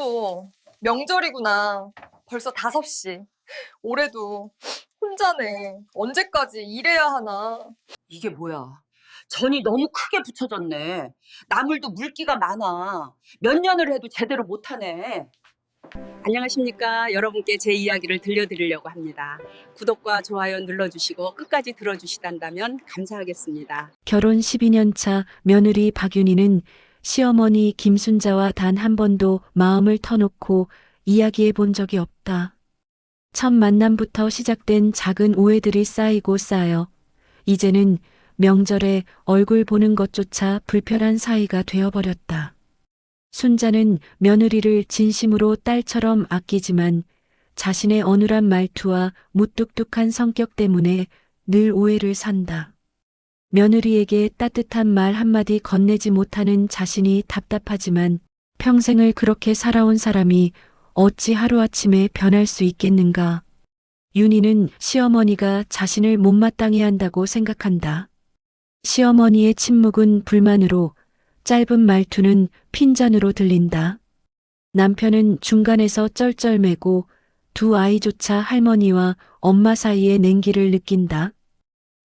또 명절이구나. 벌써 5시. 올해도 혼자네. 언제까지 일해야 하나. 이게 뭐야? 전이 너무 크게 붙여졌네. 나물도 물기가 많아. 몇 년을 해도 제대로 못하네. 안녕하십니까. 여러분께 제 이야기를 들려드리려고 합니다. 구독과 좋아요 눌러주시고 끝까지 들어주시단다면 감사하겠습니다. 결혼 12년 차 며느리 박윤희는 시어머니 김순자와 단 한 번도 마음을 터놓고 이야기해 본 적이 없다. 첫 만남부터 시작된 작은 오해들이 쌓이고 쌓여 이제는 명절에 얼굴 보는 것조차 불편한 사이가 되어버렸다. 순자는 며느리를 진심으로 딸처럼 아끼지만 자신의 어눌한 말투와 무뚝뚝한 성격 때문에 늘 오해를 산다. 며느리에게 따뜻한 말 한마디 건네지 못하는 자신이 답답하지만 평생을 그렇게 살아온 사람이 어찌 하루아침에 변할 수 있겠는가. 윤희는 시어머니가 자신을 못마땅해 한다고 생각한다. 시어머니의 침묵은 불만으로, 짧은 말투는 핀잔으로 들린다. 남편은 중간에서 쩔쩔매고 두 아이조차 할머니와 엄마 사이의 냉기를 느낀다.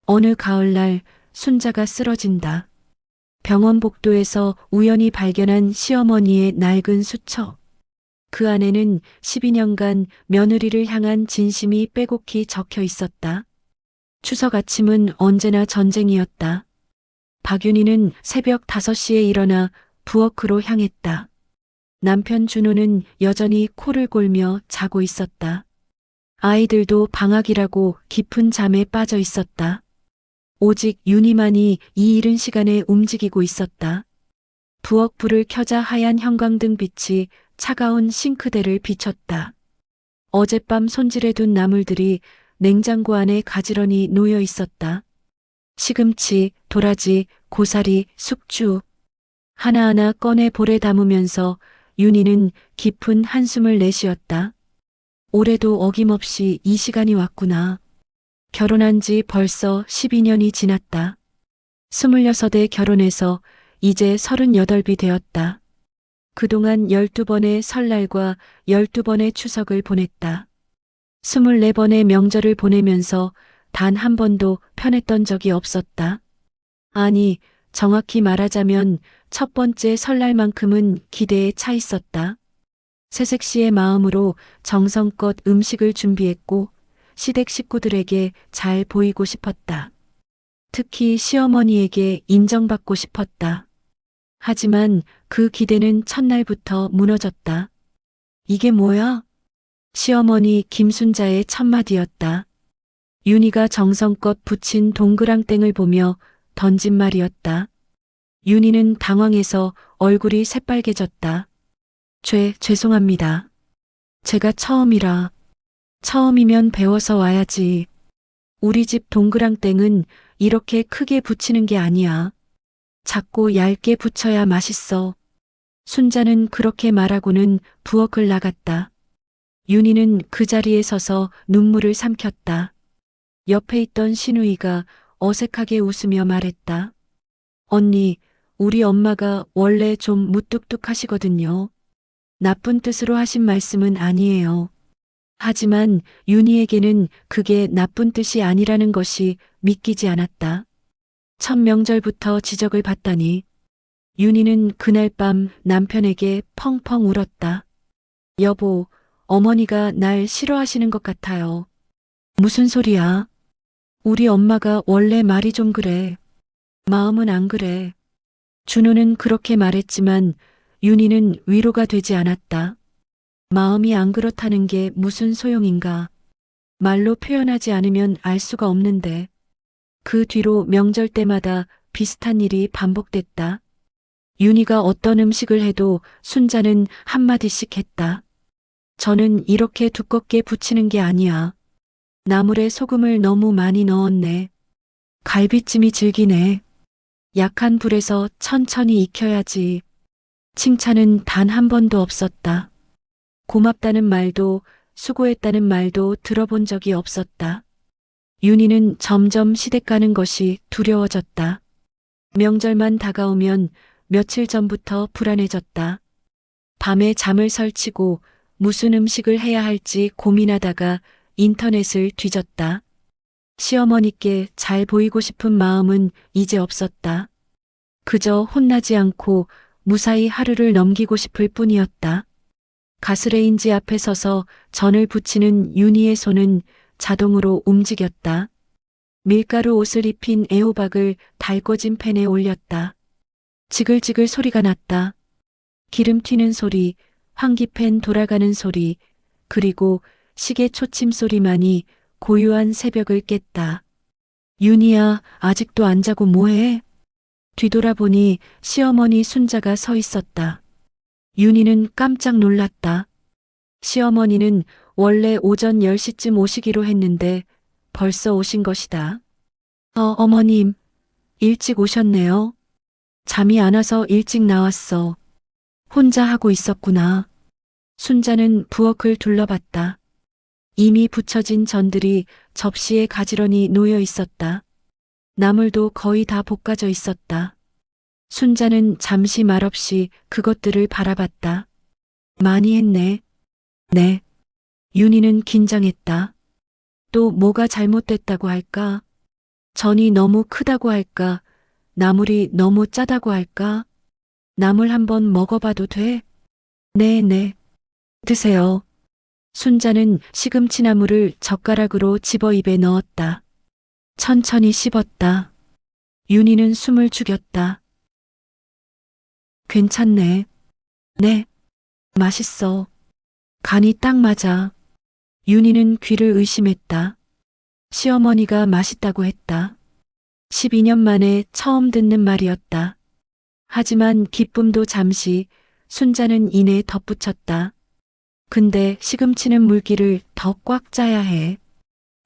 어느 가을날 순자가 쓰러진다. 병원 복도에서 우연히 발견한 시어머니의 낡은 수첩. 그 안에는 12년간 며느리를 향한 진심이 빼곡히 적혀 있었다. 추석 아침은 언제나 전쟁이었다. 박윤희는 새벽 5시에 일어나 부엌으로 향했다. 남편 준호는 여전히 코를 골며 자고 있었다. 아이들도 방학이라고 깊은 잠에 빠져 있었다. 오직 윤희만이 이 이른 시간에 움직이고 있었다. 부엌 불을 켜자 하얀 형광등 빛이 차가운 싱크대를 비췄다. 어젯밤 손질해둔 나물들이 냉장고 안에 가지런히 놓여 있었다. 시금치, 도라지, 고사리, 숙주. 하나하나 꺼내 볼에 담으면서 윤희는 깊은 한숨을 내쉬었다. 올해도 어김없이 이 시간이 왔구나. 결혼한 지 벌써 12년이 지났다. 26에 결혼해서 이제 38이 되었다. 그동안 12번의 설날과 12번의 추석을 보냈다. 24번의 명절을 보내면서 단 한 번도 편했던 적이 없었다. 아니, 정확히 말하자면 첫 번째 설날만큼은 기대에 차 있었다. 새색 씨의 마음으로 정성껏 음식을 준비했고 시댁 식구들에게 잘 보이고 싶었다. 특히 시어머니에게 인정받고 싶었다. 하지만 그 기대는 첫날부터 무너졌다. 이게 뭐야? 시어머니 김순자의 첫마디였다. 윤희가 정성껏 붙인 동그랑땡을 보며 던진 말이었다. 윤희는 당황해서 얼굴이 새빨개졌다. 죄송합니다. 제가 처음이라. 처음이면 배워서 와야지. 우리 집 동그랑땡은 이렇게 크게 붙이는 게 아니야. 작고 얇게 붙여야 맛있어. 순자는 그렇게 말하고는 부엌을 나갔다. 윤희는 그 자리에 서서 눈물을 삼켰다. 옆에 있던 신우이가 어색하게 웃으며 말했다. 언니, 우리 엄마가 원래 좀 무뚝뚝하시거든요. 나쁜 뜻으로 하신 말씀은 아니에요. 하지만 윤희에게는 그게 나쁜 뜻이 아니라는 것이 믿기지 않았다. 첫 명절부터 지적을 받다니. 윤희는 그날 밤 남편에게 펑펑 울었다. 여보, 어머니가 날 싫어하시는 것 같아요. 무슨 소리야? 우리 엄마가 원래 말이 좀 그래. 마음은 안 그래. 준호는 그렇게 말했지만 윤희는 위로가 되지 않았다. 마음이 안 그렇다는 게 무슨 소용인가. 말로 표현하지 않으면 알 수가 없는데. 그 뒤로 명절 때마다 비슷한 일이 반복됐다. 윤희가 어떤 음식을 해도 순자는 한마디씩 했다. 저는 이렇게 두껍게 부치는 게 아니야. 나물에 소금을 너무 많이 넣었네. 갈비찜이 질기네. 약한 불에서 천천히 익혀야지. 칭찬은 단 한 번도 없었다. 고맙다는 말도 수고했다는 말도 들어본 적이 없었다. 윤희는 점점 시댁 가는 것이 두려워졌다. 명절만 다가오면 며칠 전부터 불안해졌다. 밤에 잠을 설치고 무슨 음식을 해야 할지 고민하다가 인터넷을 뒤졌다. 시어머니께 잘 보이고 싶은 마음은 이제 없었다. 그저 혼나지 않고 무사히 하루를 넘기고 싶을 뿐이었다. 가스레인지 앞에 서서 전을 부치는 윤희의 손은 자동으로 움직였다. 밀가루 옷을 입힌 애호박을 달궈진 팬에 올렸다. 지글지글 소리가 났다. 기름 튀는 소리, 환기팬 돌아가는 소리, 그리고 시계 초침 소리만이 고요한 새벽을 깼다. 윤희야, 아직도 안 자고 뭐해? 뒤돌아보니 시어머니 순자가 서 있었다. 윤희는 깜짝 놀랐다. 시어머니는 원래 오전 10시쯤 오시기로 했는데 벌써 오신 것이다. 어머님, 일찍 오셨네요. 잠이 안 와서 일찍 나왔어. 혼자 하고 있었구나. 순자는 부엌을 둘러봤다. 이미 부쳐진 전들이 접시에 가지런히 놓여 있었다. 나물도 거의 다 볶아져 있었다. 순자는 잠시 말없이 그것들을 바라봤다. 많이 했네. 네. 윤희는 긴장했다. 또 뭐가 잘못됐다고 할까? 전이 너무 크다고 할까? 나물이 너무 짜다고 할까? 나물 한번 먹어봐도 돼? 네. 드세요. 순자는 시금치 나물을 젓가락으로 집어 입에 넣었다. 천천히 씹었다. 윤희는 숨을 죽였다. 괜찮네. 네. 맛있어. 간이 딱 맞아. 윤희는 귀를 의심했다. 시어머니가 맛있다고 했다. 12년 만에 처음 듣는 말이었다. 하지만 기쁨도 잠시, 순자는 이내 덧붙였다. 근데 시금치는 물기를 더 꽉 짜야 해.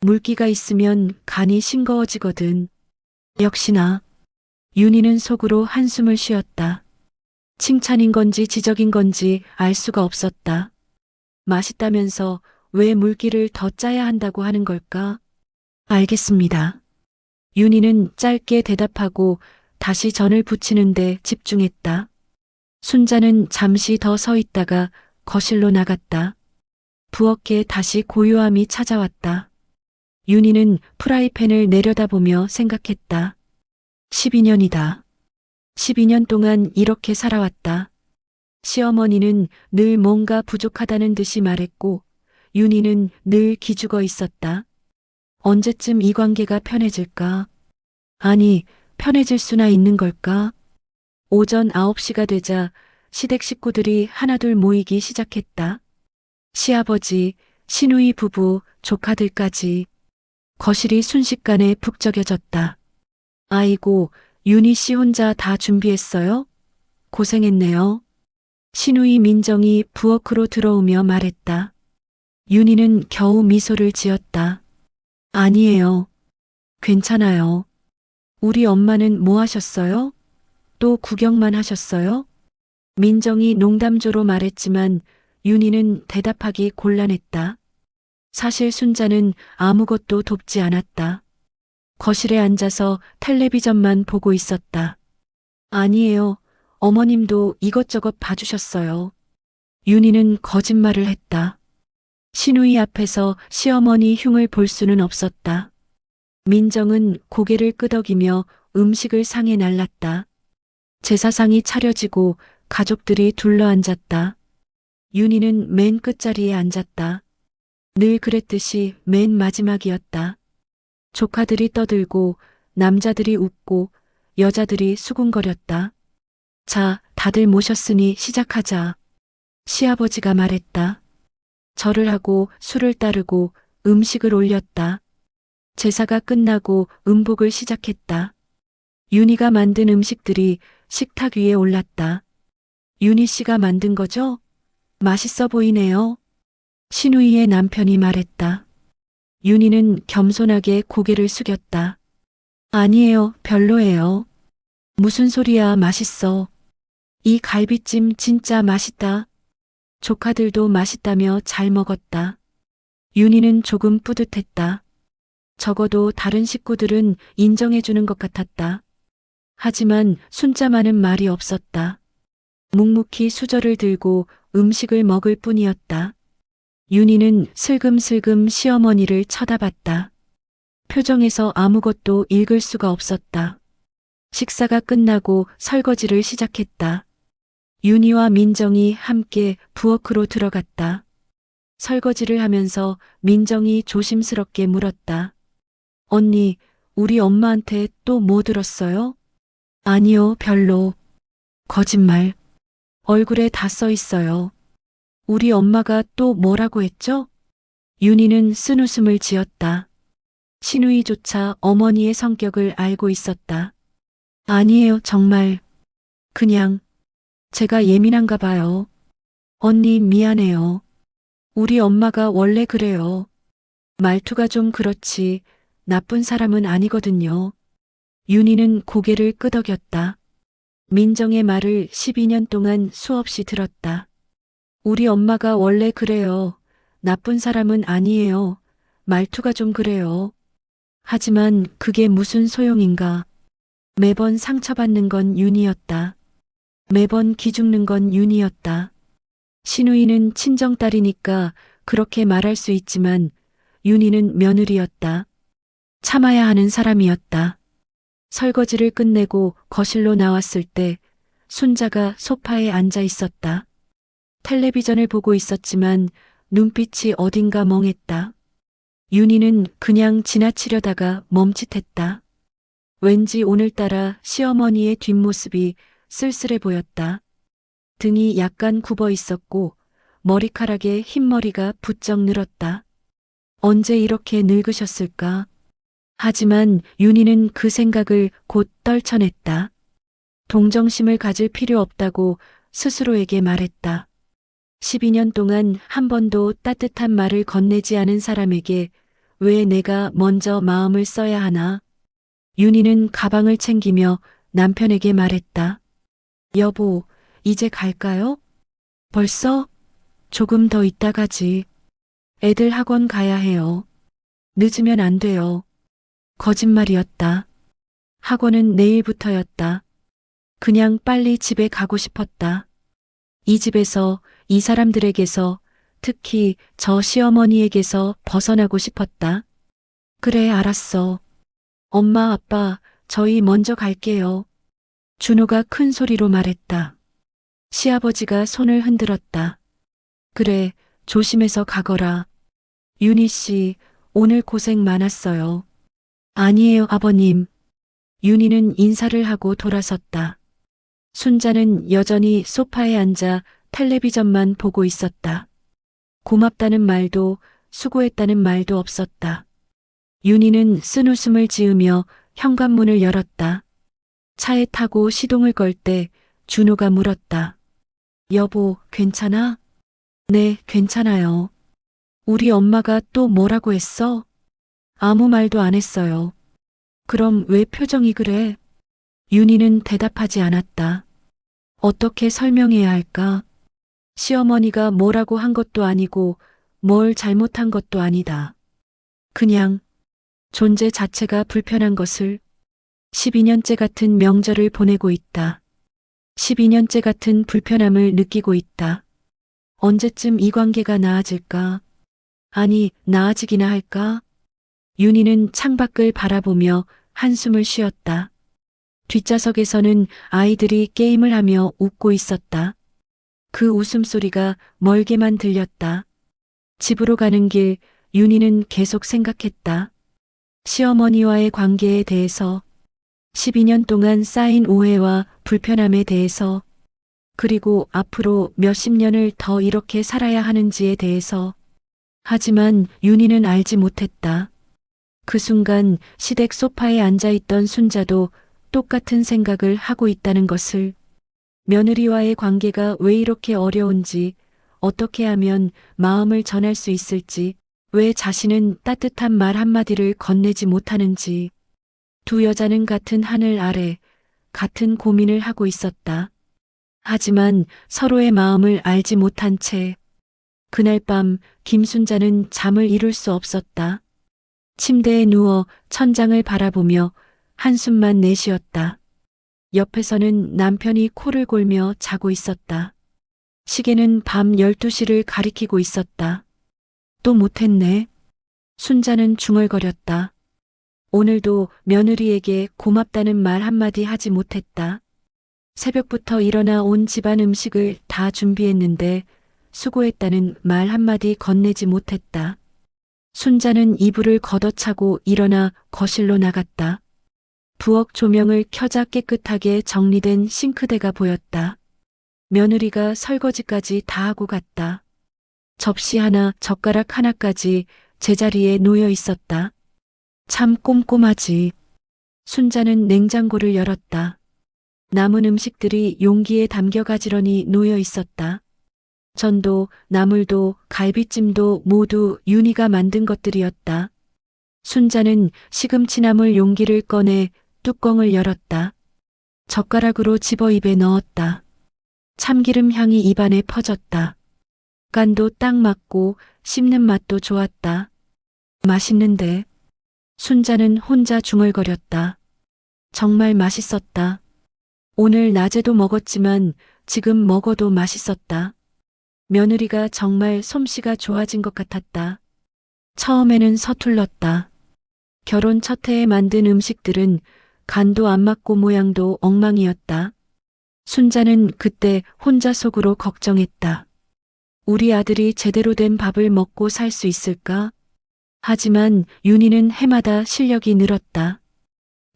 물기가 있으면 간이 싱거워지거든. 역시나. 윤희는 속으로 한숨을 쉬었다. 칭찬인 건지 지적인 건지 알 수가 없었다. 맛있다면서 왜 물기를 더 짜야 한다고 하는 걸까? 알겠습니다. 윤희는 짧게 대답하고 다시 전을 부치는데 집중했다. 순자는 잠시 더 서 있다가 거실로 나갔다. 부엌에 다시 고요함이 찾아왔다. 윤희는 프라이팬을 내려다보며 생각했다. 12년이다. 12년 동안 이렇게 살아왔다. 시어머니는 늘 뭔가 부족하다는 듯이 말했고, 윤희는 늘 기죽어 있었다. 언제쯤 이 관계가 편해질까? 아니, 편해질 수나 있는 걸까? 오전 9시가 되자 시댁 식구들이 하나둘 모이기 시작했다. 시아버지, 시누이 부부, 조카들까지. 거실이 순식간에 북적여졌다. 아이고, 윤희 씨 혼자 다 준비했어요? 고생했네요. 시누이 민정이 부엌으로 들어오며 말했다. 윤희는 겨우 미소를 지었다. 아니에요. 괜찮아요. 우리 엄마는 뭐 하셨어요? 또 구경만 하셨어요? 민정이 농담조로 말했지만 윤희는 대답하기 곤란했다. 사실 순자는 아무것도 돕지 않았다. 거실에 앉아서 텔레비전만 보고 있었다. 아니에요. 어머님도 이것저것 봐주셨어요. 윤희는 거짓말을 했다. 시누이 앞에서 시어머니 흉을 볼 수는 없었다. 민정은 고개를 끄덕이며 음식을 상에 날랐다. 제사상이 차려지고 가족들이 둘러앉았다. 윤희는 맨 끝자리에 앉았다. 늘 그랬듯이 맨 마지막이었다. 조카들이 떠들고 남자들이 웃고 여자들이 수군거렸다. 자, 다들 모셨으니 시작하자. 시아버지가 말했다. 절을 하고 술을 따르고 음식을 올렸다. 제사가 끝나고 음복을 시작했다. 윤희가 만든 음식들이 식탁 위에 올랐다. 윤희 씨가 만든 거죠? 맛있어 보이네요. 시누이의 남편이 말했다. 윤희는 겸손하게 고개를 숙였다. 아니에요, 별로예요. 무슨 소리야, 맛있어. 이 갈비찜 진짜 맛있다. 조카들도 맛있다며 잘 먹었다. 윤희는 조금 뿌듯했다. 적어도 다른 식구들은 인정해주는 것 같았다. 하지만 순자만은 말이 없었다. 묵묵히 수저를 들고 음식을 먹을 뿐이었다. 윤희는 슬금슬금 시어머니를 쳐다봤다. 표정에서 아무것도 읽을 수가 없었다. 식사가 끝나고 설거지를 시작했다. 윤희와 민정이 함께 부엌으로 들어갔다. 설거지를 하면서 민정이 조심스럽게 물었다. 언니, 우리 엄마한테 또 뭐 들었어요? 아니요, 별로. 거짓말. 얼굴에 다 써 있어요. 우리 엄마가 또 뭐라고 했죠? 윤희는 쓴웃음을 지었다. 시누이조차 어머니의 성격을 알고 있었다. 아니에요, 정말. 그냥 제가 예민한가 봐요. 언니 미안해요. 우리 엄마가 원래 그래요. 말투가 좀 그렇지 나쁜 사람은 아니거든요. 윤희는 고개를 끄덕였다. 민정의 말을 12년 동안 수없이 들었다. 우리 엄마가 원래 그래요. 나쁜 사람은 아니에요. 말투가 좀 그래요. 하지만 그게 무슨 소용인가. 매번 상처받는 건 윤희였다. 매번 기죽는 건 윤희였다. 시누이는 친정딸이니까 그렇게 말할 수 있지만 윤희는 며느리였다. 참아야 하는 사람이었다. 설거지를 끝내고 거실로 나왔을 때 순자가 소파에 앉아 있었다. 텔레비전을 보고 있었지만 눈빛이 어딘가 멍했다. 윤희는 그냥 지나치려다가 멈칫했다. 왠지 오늘따라 시어머니의 뒷모습이 쓸쓸해 보였다. 등이 약간 굽어 있었고 머리카락에 흰머리가 부쩍 늘었다. 언제 이렇게 늙으셨을까? 하지만 윤희는 그 생각을 곧 떨쳐냈다. 동정심을 가질 필요 없다고 스스로에게 말했다. 12년 동안 한 번도 따뜻한 말을 건네지 않은 사람에게 왜 내가 먼저 마음을 써야 하나? 윤희는 가방을 챙기며 남편에게 말했다. 여보, 이제 갈까요? 벌써? 조금 더 있다 가지. 애들 학원 가야 해요. 늦으면 안 돼요. 거짓말이었다. 학원은 내일부터였다. 그냥 빨리 집에 가고 싶었다. 이 집에서, 이 사람들에게서, 특히 저 시어머니에게서 벗어나고 싶었다. 그래, 알았어. 엄마, 아빠, 저희 먼저 갈게요. 준호가 큰 소리로 말했다. 시아버지가 손을 흔들었다. 그래, 조심해서 가거라. 윤희 씨, 오늘 고생 많았어요. 아니에요, 아버님. 윤희는 인사를 하고 돌아섰다. 순자는 여전히 소파에 앉아 텔레비전만 보고 있었다. 고맙다는 말도 수고했다는 말도 없었다. 윤희는 쓴웃음을 지으며 현관문을 열었다. 차에 타고 시동을 걸 때 준호가 물었다. 여보, 괜찮아? 네, 괜찮아요. 우리 엄마가 또 뭐라고 했어? 아무 말도 안 했어요. 그럼 왜 표정이 그래? 윤희는 대답하지 않았다. 어떻게 설명해야 할까? 시어머니가 뭐라고 한 것도 아니고 뭘 잘못한 것도 아니다. 그냥 존재 자체가 불편한 것을 12년째 같은 명절을 보내고 있다. 12년째 같은 불편함을 느끼고 있다. 언제쯤 이 관계가 나아질까? 아니, 나아지기나 할까? 윤희는 창밖을 바라보며 한숨을 쉬었다. 뒷좌석에서는 아이들이 게임을 하며 웃고 있었다. 그 웃음소리가 멀게만 들렸다. 집으로 가는 길 윤희는 계속 생각했다. 시어머니와의 관계에 대해서, 12년 동안 쌓인 오해와 불편함에 대해서, 그리고 앞으로 몇십 년을 더 이렇게 살아야 하는지에 대해서. 하지만 윤희는 알지 못했다. 그 순간 시댁 소파에 앉아있던 순자도 똑같은 생각을 하고 있다는 것을. 며느리와의 관계가 왜 이렇게 어려운지, 어떻게 하면 마음을 전할 수 있을지, 왜 자신은 따뜻한 말 한마디를 건네지 못하는지. 두 여자는 같은 하늘 아래 같은 고민을 하고 있었다. 하지만 서로의 마음을 알지 못한 채 그날 밤 김순자는 잠을 이룰 수 없었다. 침대에 누워 천장을 바라보며 한숨만 내쉬었다. 옆에서는 남편이 코를 골며 자고 있었다. 시계는 밤 12시를 가리키고 있었다. 또 못했네. 순자는 중얼거렸다. 오늘도 며느리에게 고맙다는 말 한마디 하지 못했다. 새벽부터 일어나 온 집안 음식을 다 준비했는데 수고했다는 말 한마디 건네지 못했다. 순자는 이불을 걷어차고 일어나 거실로 나갔다. 부엌 조명을 켜자 깨끗하게 정리된 싱크대가 보였다. 며느리가 설거지까지 다 하고 갔다. 접시 하나, 젓가락 하나까지 제자리에 놓여 있었다. 참 꼼꼼하지. 순자는 냉장고를 열었다. 남은 음식들이 용기에 담겨 가지런히 놓여 있었다. 전도, 나물도, 갈비찜도 모두 윤희가 만든 것들이었다. 순자는 시금치나물 용기를 꺼내 뚜껑을 열었다. 젓가락으로 집어 입에 넣었다. 참기름 향이 입안에 퍼졌다. 간도 딱 맞고 씹는 맛도 좋았다. 맛있는데. 순자는 혼자 중얼거렸다. 정말 맛있었다. 오늘 낮에도 먹었지만 지금 먹어도 맛있었다. 며느리가 정말 솜씨가 좋아진 것 같았다. 처음에는 서툴렀다. 결혼 첫 해에 만든 음식들은 간도 안 맞고 모양도 엉망이었다. 순자는 그때 혼자 속으로 걱정했다. 우리 아들이 제대로 된 밥을 먹고 살 수 있을까? 하지만 윤희는 해마다 실력이 늘었다.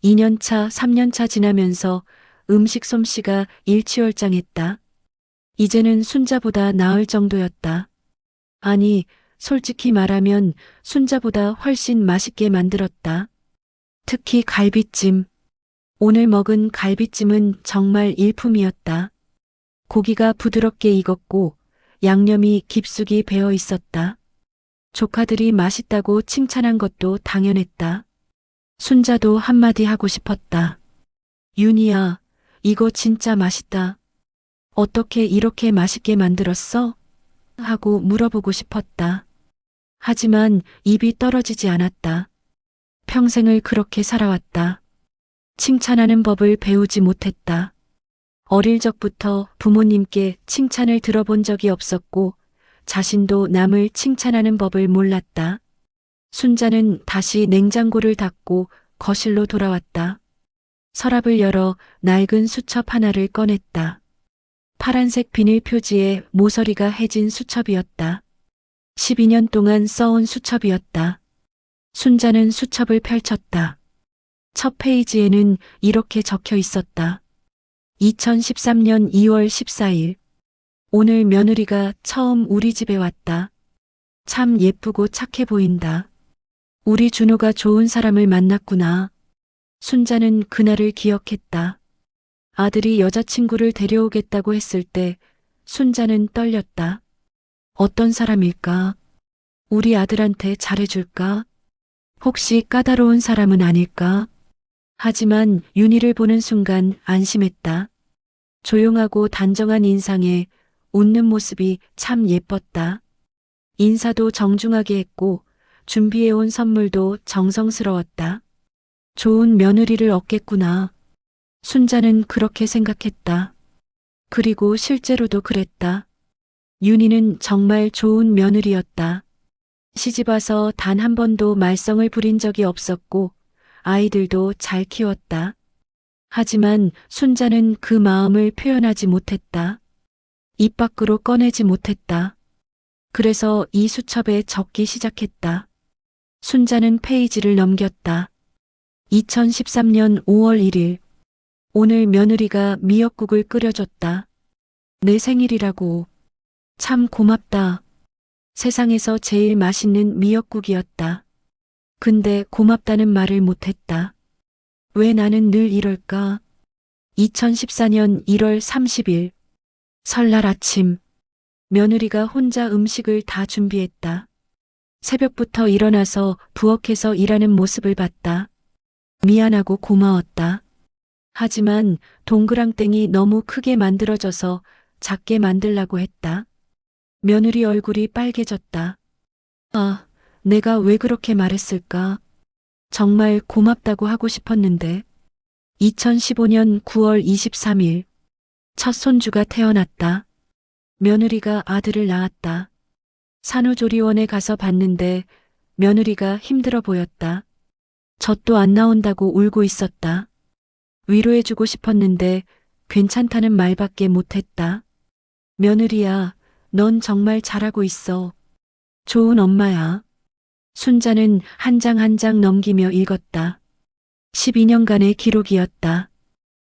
2년차, 3년차 지나면서 음식 솜씨가 일취월장했다. 이제는 순자보다 나을 정도였다. 아니, 솔직히 말하면 순자보다 훨씬 맛있게 만들었다. 특히 갈비찜. 오늘 먹은 갈비찜은 정말 일품이었다. 고기가 부드럽게 익었고 양념이 깊숙이 배어 있었다. 조카들이 맛있다고 칭찬한 것도 당연했다. 순자도 한마디 하고 싶었다. 윤희야, 이거 진짜 맛있다. 어떻게 이렇게 맛있게 만들었어? 하고 물어보고 싶었다. 하지만 입이 떨어지지 않았다. 평생을 그렇게 살아왔다. 칭찬하는 법을 배우지 못했다. 어릴 적부터 부모님께 칭찬을 들어본 적이 없었고 자신도 남을 칭찬하는 법을 몰랐다. 순자는 다시 냉장고를 닫고 거실로 돌아왔다. 서랍을 열어 낡은 수첩 하나를 꺼냈다. 파란색 비닐 표지에 모서리가 해진 수첩이었다. 12년 동안 써온 수첩이었다. 순자는 수첩을 펼쳤다. 첫 페이지에는 이렇게 적혀 있었다. 2013년 2월 14일. 오늘 며느리가 처음 우리 집에 왔다. 참 예쁘고 착해 보인다. 우리 준호가 좋은 사람을 만났구나. 순자는 그날을 기억했다. 아들이 여자친구를 데려오겠다고 했을 때 순자는 떨렸다. 어떤 사람일까? 우리 아들한테 잘해줄까? 혹시 까다로운 사람은 아닐까? 하지만 윤희를 보는 순간 안심했다. 조용하고 단정한 인상에 웃는 모습이 참 예뻤다. 인사도 정중하게 했고 준비해온 선물도 정성스러웠다. 좋은 며느리를 얻겠구나. 순자는 그렇게 생각했다. 그리고 실제로도 그랬다. 윤희는 정말 좋은 며느리였다. 시집와서 단 한 번도 말썽을 부린 적이 없었고 아이들도 잘 키웠다. 하지만 순자는 그 마음을 표현하지 못했다. 입 밖으로 꺼내지 못했다. 그래서 이 수첩에 적기 시작했다. 순자는 페이지를 넘겼다. 2013년 5월 1일. 오늘 며느리가 미역국을 끓여줬다. 내 생일이라고. 참 고맙다. 세상에서 제일 맛있는 미역국이었다. 근데 고맙다는 말을 못했다. 왜 나는 늘 이럴까? 2014년 1월 30일. 설날 아침. 며느리가 혼자 음식을 다 준비했다. 새벽부터 일어나서 부엌에서 일하는 모습을 봤다. 미안하고 고마웠다. 하지만 동그랑땡이 너무 크게 만들어져서 작게 만들라고 했다. 며느리 얼굴이 빨개졌다. 아, 내가 왜 그렇게 말했을까? 정말 고맙다고 하고 싶었는데. 2015년 9월 23일. 첫 손주가 태어났다. 며느리가 아들을 낳았다. 산후조리원에 가서 봤는데 며느리가 힘들어 보였다. 젖도 안 나온다고 울고 있었다. 위로해주고 싶었는데 괜찮다는 말밖에 못했다. 며느리야, 넌 정말 잘하고 있어. 좋은 엄마야. 순자는 한 장 한 장 넘기며 읽었다. 12년간의 기록이었다.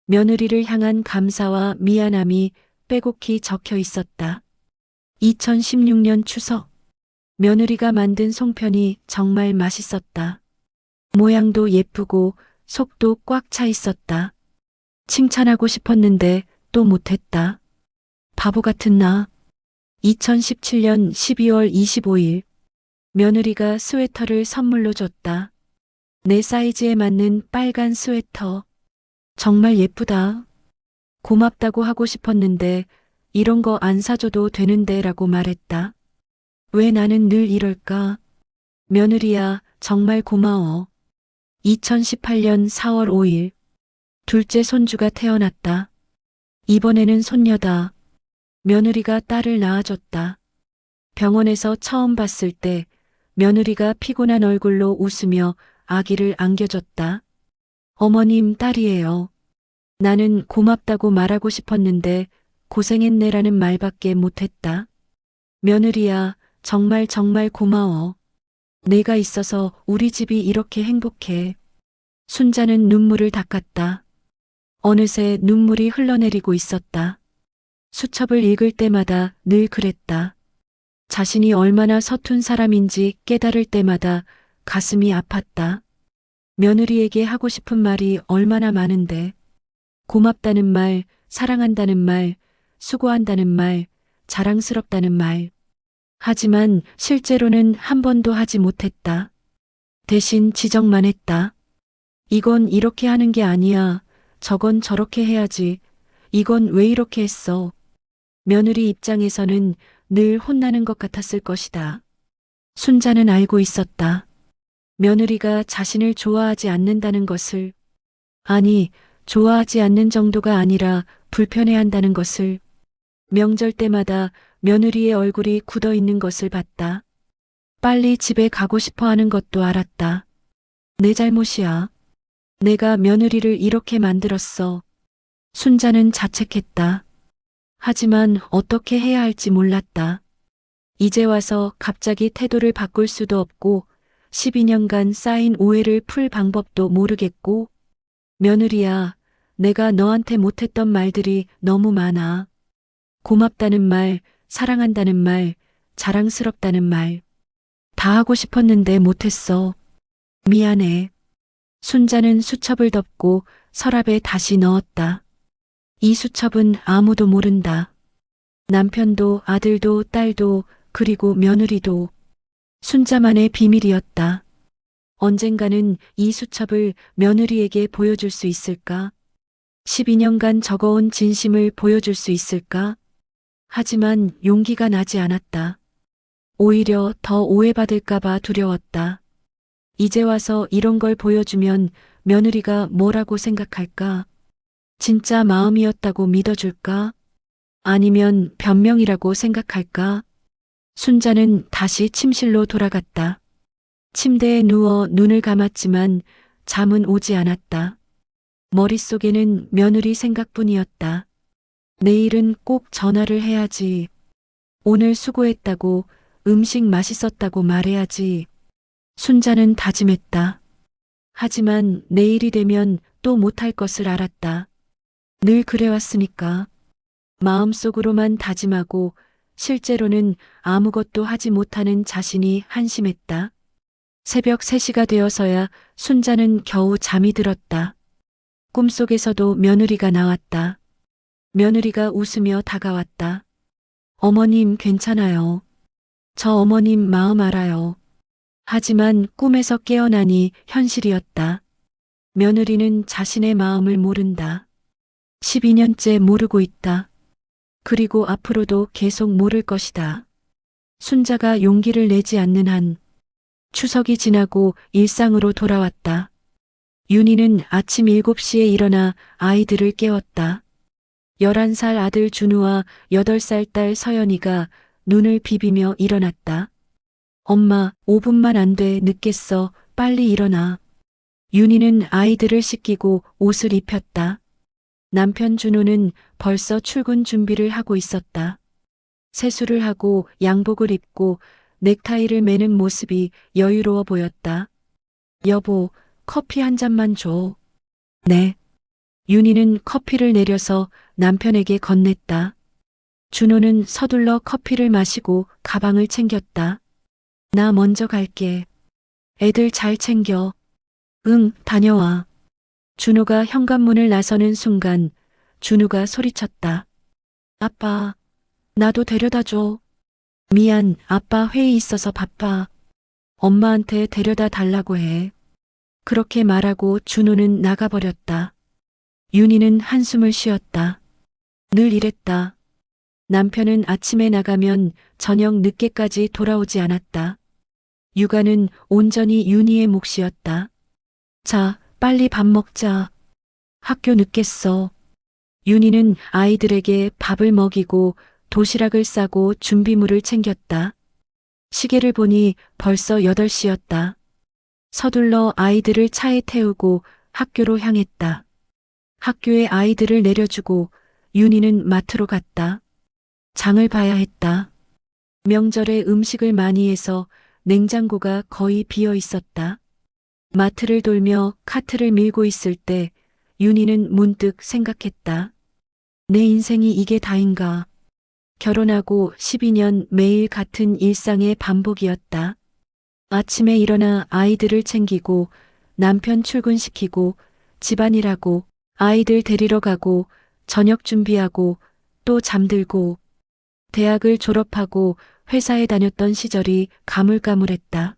며느리를 향한 감사와 미안함이 빼곡히 적혀 있었다. 2016년 추석. 며느리가 만든 송편이 정말 맛있었다. 모양도 예쁘고 속도 꽉 차 있었다. 칭찬하고 싶었는데 또 못했다. 바보 같은 나. 2017년 12월 25일. 며느리가 스웨터를 선물로 줬다. 내 사이즈에 맞는 빨간 스웨터. 정말 예쁘다. 고맙다고 하고 싶었는데 이런 거 안 사줘도 되는데 라고 말했다. 왜 나는 늘 이럴까? 며느리야, 정말 고마워. 2018년 4월 5일. 둘째 손주가 태어났다. 이번에는 손녀다. 며느리가 딸을 낳아줬다. 병원에서 처음 봤을 때 며느리가 피곤한 얼굴로 웃으며 아기를 안겨줬다. 어머님, 딸이에요. 나는 고맙다고 말하고 싶었는데 고생했네라는 말밖에 못했다. 며느리야, 정말 정말 고마워. 내가 있어서 우리 집이 이렇게 행복해. 순자는 눈물을 닦았다. 어느새 눈물이 흘러내리고 있었다. 수첩을 읽을 때마다 늘 그랬다. 자신이 얼마나 서툰 사람인지 깨달을 때마다 가슴이 아팠다. 며느리에게 하고 싶은 말이 얼마나 많은데. 고맙다는 말, 사랑한다는 말, 수고한다는 말, 자랑스럽다는 말. 하지만 실제로는 한 번도 하지 못했다. 대신 지적만 했다. 이건 이렇게 하는 게 아니야. 저건 저렇게 해야지. 이건 왜 이렇게 했어. 며느리 입장에서는 늘 혼나는 것 같았을 것이다. 순자는 알고 있었다. 며느리가 자신을 좋아하지 않는다는 것을, 아니, 좋아하지 않는 정도가 아니라 불편해한다는 것을. 명절 때마다 며느리의 얼굴이 굳어 있는 것을 봤다. 빨리 집에 가고 싶어 하는 것도 알았다. 내 잘못이야. 내가 며느리를 이렇게 만들었어. 순자는 자책했다. 하지만 어떻게 해야 할지 몰랐다. 이제 와서 갑자기 태도를 바꿀 수도 없고 12년간 쌓인 오해를 풀 방법도 모르겠고. 며느리야, 내가 너한테 못했던 말들이 너무 많아. 고맙다는 말, 사랑한다는 말, 자랑스럽다는 말. 다 하고 싶었는데 못했어. 미안해. 순자는 수첩을 덮고 서랍에 다시 넣었다. 이 수첩은 아무도 모른다. 남편도 아들도 딸도 그리고 며느리도. 순자만의 비밀이었다. 언젠가는 이 수첩을 며느리에게 보여줄 수 있을까? 12년간 적어온 진심을 보여줄 수 있을까? 하지만 용기가 나지 않았다. 오히려 더 오해받을까봐 두려웠다. 이제 와서 이런 걸 보여주면 며느리가 뭐라고 생각할까? 진짜 마음이었다고 믿어줄까? 아니면 변명이라고 생각할까? 순자는 다시 침실로 돌아갔다. 침대에 누워 눈을 감았지만 잠은 오지 않았다. 머릿속에는 며느리 생각뿐이었다. 내일은 꼭 전화를 해야지. 오늘 수고했다고, 음식 맛있었다고 말해야지. 순자는 다짐했다. 하지만 내일이 되면 또 못할 것을 알았다. 늘 그래왔으니까. 마음속으로만 다짐하고 실제로는 아무것도 하지 못하는 자신이 한심했다. 새벽 3시가 되어서야 순자는 겨우 잠이 들었다. 꿈속에서도 며느리가 나왔다. 며느리가 웃으며 다가왔다. 어머님 괜찮아요. 저 어머님 마음 알아요. 하지만 꿈에서 깨어나니 현실이었다. 며느리는 자신의 마음을 모른다. 12년째 모르고 있다. 그리고 앞으로도 계속 모를 것이다. 순자가 용기를 내지 않는 한 추석이 지나고 일상으로 돌아왔다. 윤희는 아침 7시에 일어나 아이들을 깨웠다. 11살 아들 준우와 8살 딸 서연이가 눈을 비비며 일어났다. 엄마, 5분만 안 돼, 늦겠어. 빨리 일어나. 윤희는 아이들을 씻기고 옷을 입혔다. 남편 준호는 벌써 출근 준비를 하고 있었다. 세수를 하고 양복을 입고 넥타이를 매는 모습이 여유로워 보였다. 여보, 커피 한 잔만 줘. 네. 윤희는 커피를 내려서 남편에게 건넸다. 준호는 서둘러 커피를 마시고 가방을 챙겼다. 나 먼저 갈게. 애들 잘 챙겨. 응, 다녀와. 준호가 현관문을 나서는 순간 준우가 소리쳤다. 아빠, 나도 데려다 줘. 미안, 아빠 회의 있어서 바빠. 엄마한테 데려다 달라고 해. 그렇게 말하고 준우는 나가버렸다. 윤희는 한숨을 쉬었다. 늘 이랬다. 남편은 아침에 나가면 저녁 늦게까지 돌아오지 않았다. 육아는 온전히 윤희의 몫이었다. 자, 빨리 밥 먹자. 학교 늦겠어. 윤희는 아이들에게 밥을 먹이고 도시락을 싸고 준비물을 챙겼다. 시계를 보니 벌써 8시였다. 서둘러 아이들을 차에 태우고 학교로 향했다. 학교에 아이들을 내려주고 윤희는 마트로 갔다. 장을 봐야 했다. 명절에 음식을 많이 해서 냉장고가 거의 비어 있었다. 마트를 돌며 카트를 밀고 있을 때 윤희는 문득 생각했다. 내 인생이 이게 다인가. 결혼하고 12년 매일 같은 일상의 반복이었다. 아침에 일어나 아이들을 챙기고 남편 출근시키고 집안일하고 아이들 데리러 가고 저녁 준비하고 또 잠들고 대학을 졸업하고 회사에 다녔던 시절이 가물가물했다.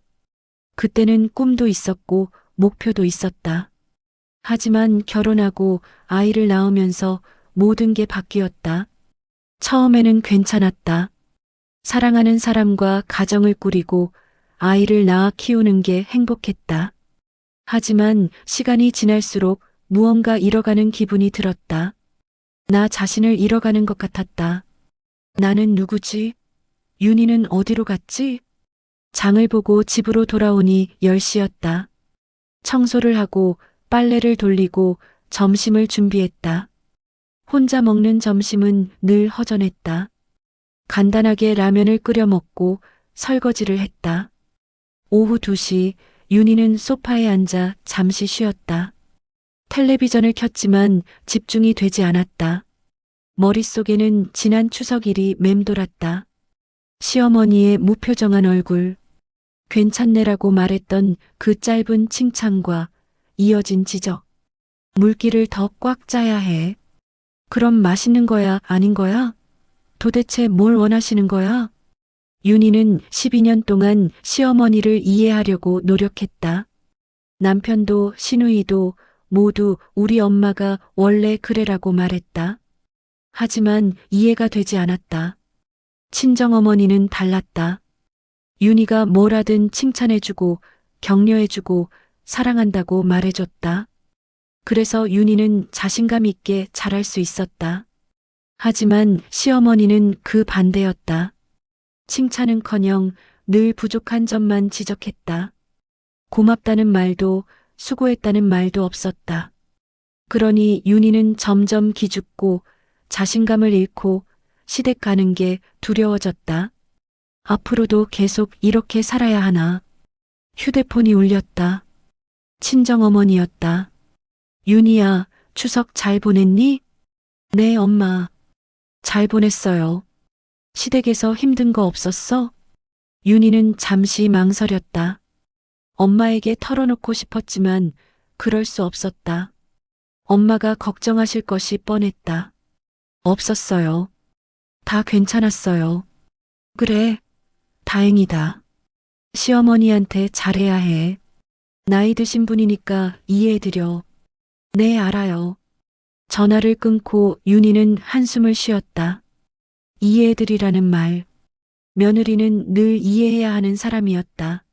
그때는 꿈도 있었고 목표도 있었다. 하지만 결혼하고 아이를 낳으면서 모든 게 바뀌었다. 처음에는 괜찮았다. 사랑하는 사람과 가정을 꾸리고 아이를 낳아 키우는 게 행복했다. 하지만 시간이 지날수록 무언가 잃어가는 기분이 들었다. 나 자신을 잃어가는 것 같았다. 나는 누구지? 윤희는 어디로 갔지? 장을 보고 집으로 돌아오니 10시였다. 청소를 하고 빨래를 돌리고 점심을 준비했다. 혼자 먹는 점심은 늘 허전했다. 간단하게 라면을 끓여 먹고 설거지를 했다. 오후 2시 윤희는 소파에 앉아 잠시 쉬었다. 텔레비전을 켰지만 집중이 되지 않았다. 머릿속에는 지난 추석일이 맴돌았다. 시어머니의 무표정한 얼굴, 괜찮네라고 말했던 그 짧은 칭찬과 이어진 지적. 물기를 더 꽉 짜야 해. 그럼 맛있는 거야, 아닌 거야? 도대체 뭘 원하시는 거야? 윤희는 12년 동안 시어머니를 이해하려고 노력했다. 남편도 시누이도 모두 우리 엄마가 원래 그래라고 말했다. 하지만 이해가 되지 않았다. 친정어머니는 달랐다. 윤희가 뭘 하든 칭찬해주고 격려해주고 사랑한다고 말해줬다. 그래서 윤희는 자신감 있게 잘할 수 있었다. 하지만 시어머니는 그 반대였다. 칭찬은커녕 늘 부족한 점만 지적했다. 고맙다는 말도 수고했다는 말도 없었다. 그러니 윤희는 점점 기죽고 자신감을 잃고 시댁 가는 게 두려워졌다. 앞으로도 계속 이렇게 살아야 하나. 휴대폰이 울렸다. 친정어머니였다. 윤희야, 추석 잘 보냈니? 네, 엄마. 잘 보냈어요. 시댁에서 힘든 거 없었어? 윤희는 잠시 망설였다. 엄마에게 털어놓고 싶었지만 그럴 수 없었다. 엄마가 걱정하실 것이 뻔했다. 없었어요. 다 괜찮았어요. 그래, 다행이다. 시어머니한테 잘해야 해. 나이 드신 분이니까 이해해드려. 네, 알아요. 전화를 끊고 윤희는 한숨을 쉬었다. 이해해드리라는 말. 며느리는 늘 이해해야 하는 사람이었다.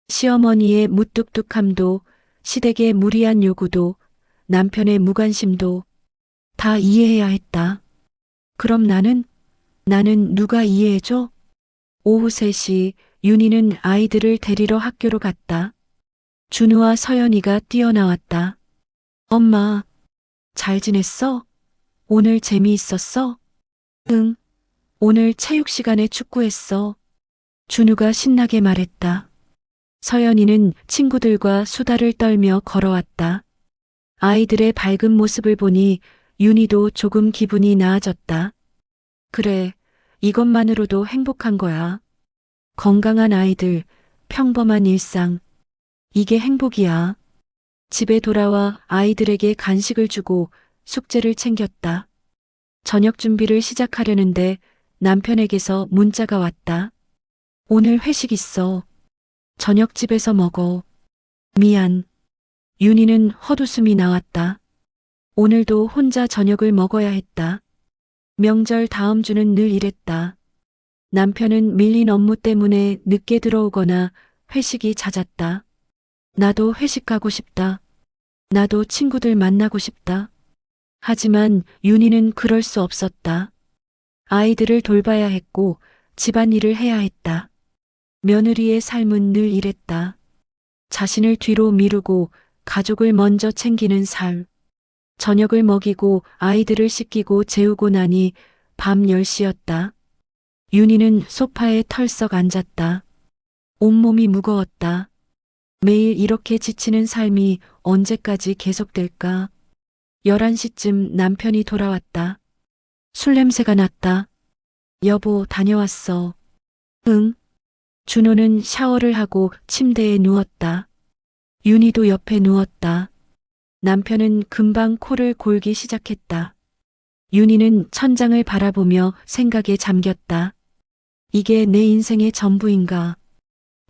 시어머니의 무뚝뚝함도, 시댁의 무리한 요구도, 남편의 무관심도, 다 이해해야 했다. 그럼 나는 누가 이해해줘? 오후 3시 윤희는 아이들을 데리러 학교로 갔다. 준우와 서연이가 뛰어나왔다. 엄마, 잘 지냈어? 오늘 재미있었어? 응, 오늘 체육 시간에 축구했어. 준우가 신나게 말했다. 서연이는 친구들과 수다를 떨며 걸어왔다. 아이들의 밝은 모습을 보니 윤희도 조금 기분이 나아졌다. 그래, 이것만으로도 행복한 거야. 건강한 아이들, 평범한 일상. 이게 행복이야. 집에 돌아와 아이들에게 간식을 주고 숙제를 챙겼다. 저녁 준비를 시작하려는데 남편에게서 문자가 왔다. 오늘 회식 있어. 저녁 집에서 먹어. 미안. 윤희는 헛웃음이 나왔다. 오늘도 혼자 저녁을 먹어야 했다. 명절 다음 주는 늘 이랬다. 남편은 밀린 업무 때문에 늦게 들어오거나 회식이 잦았다. 나도 회식 가고 싶다. 나도 친구들 만나고 싶다. 하지만 윤희는 그럴 수 없었다. 아이들을 돌봐야 했고 집안일을 해야 했다. 며느리의 삶은 늘 이랬다. 자신을 뒤로 미루고 가족을 먼저 챙기는 삶. 저녁을 먹이고 아이들을 씻기고 재우고 나니 밤 10시였다. 윤희는 소파에 털썩 앉았다. 온몸이 무거웠다. 매일 이렇게 지치는 삶이 언제까지 계속될까? 11시쯤 남편이 돌아왔다. 술 냄새가 났다. 여보, 다녀왔어. 응. 준호는 샤워를 하고 침대에 누웠다. 윤희도 옆에 누웠다. 남편은 금방 코를 골기 시작했다. 윤희는 천장을 바라보며 생각에 잠겼다. 이게 내 인생의 전부인가?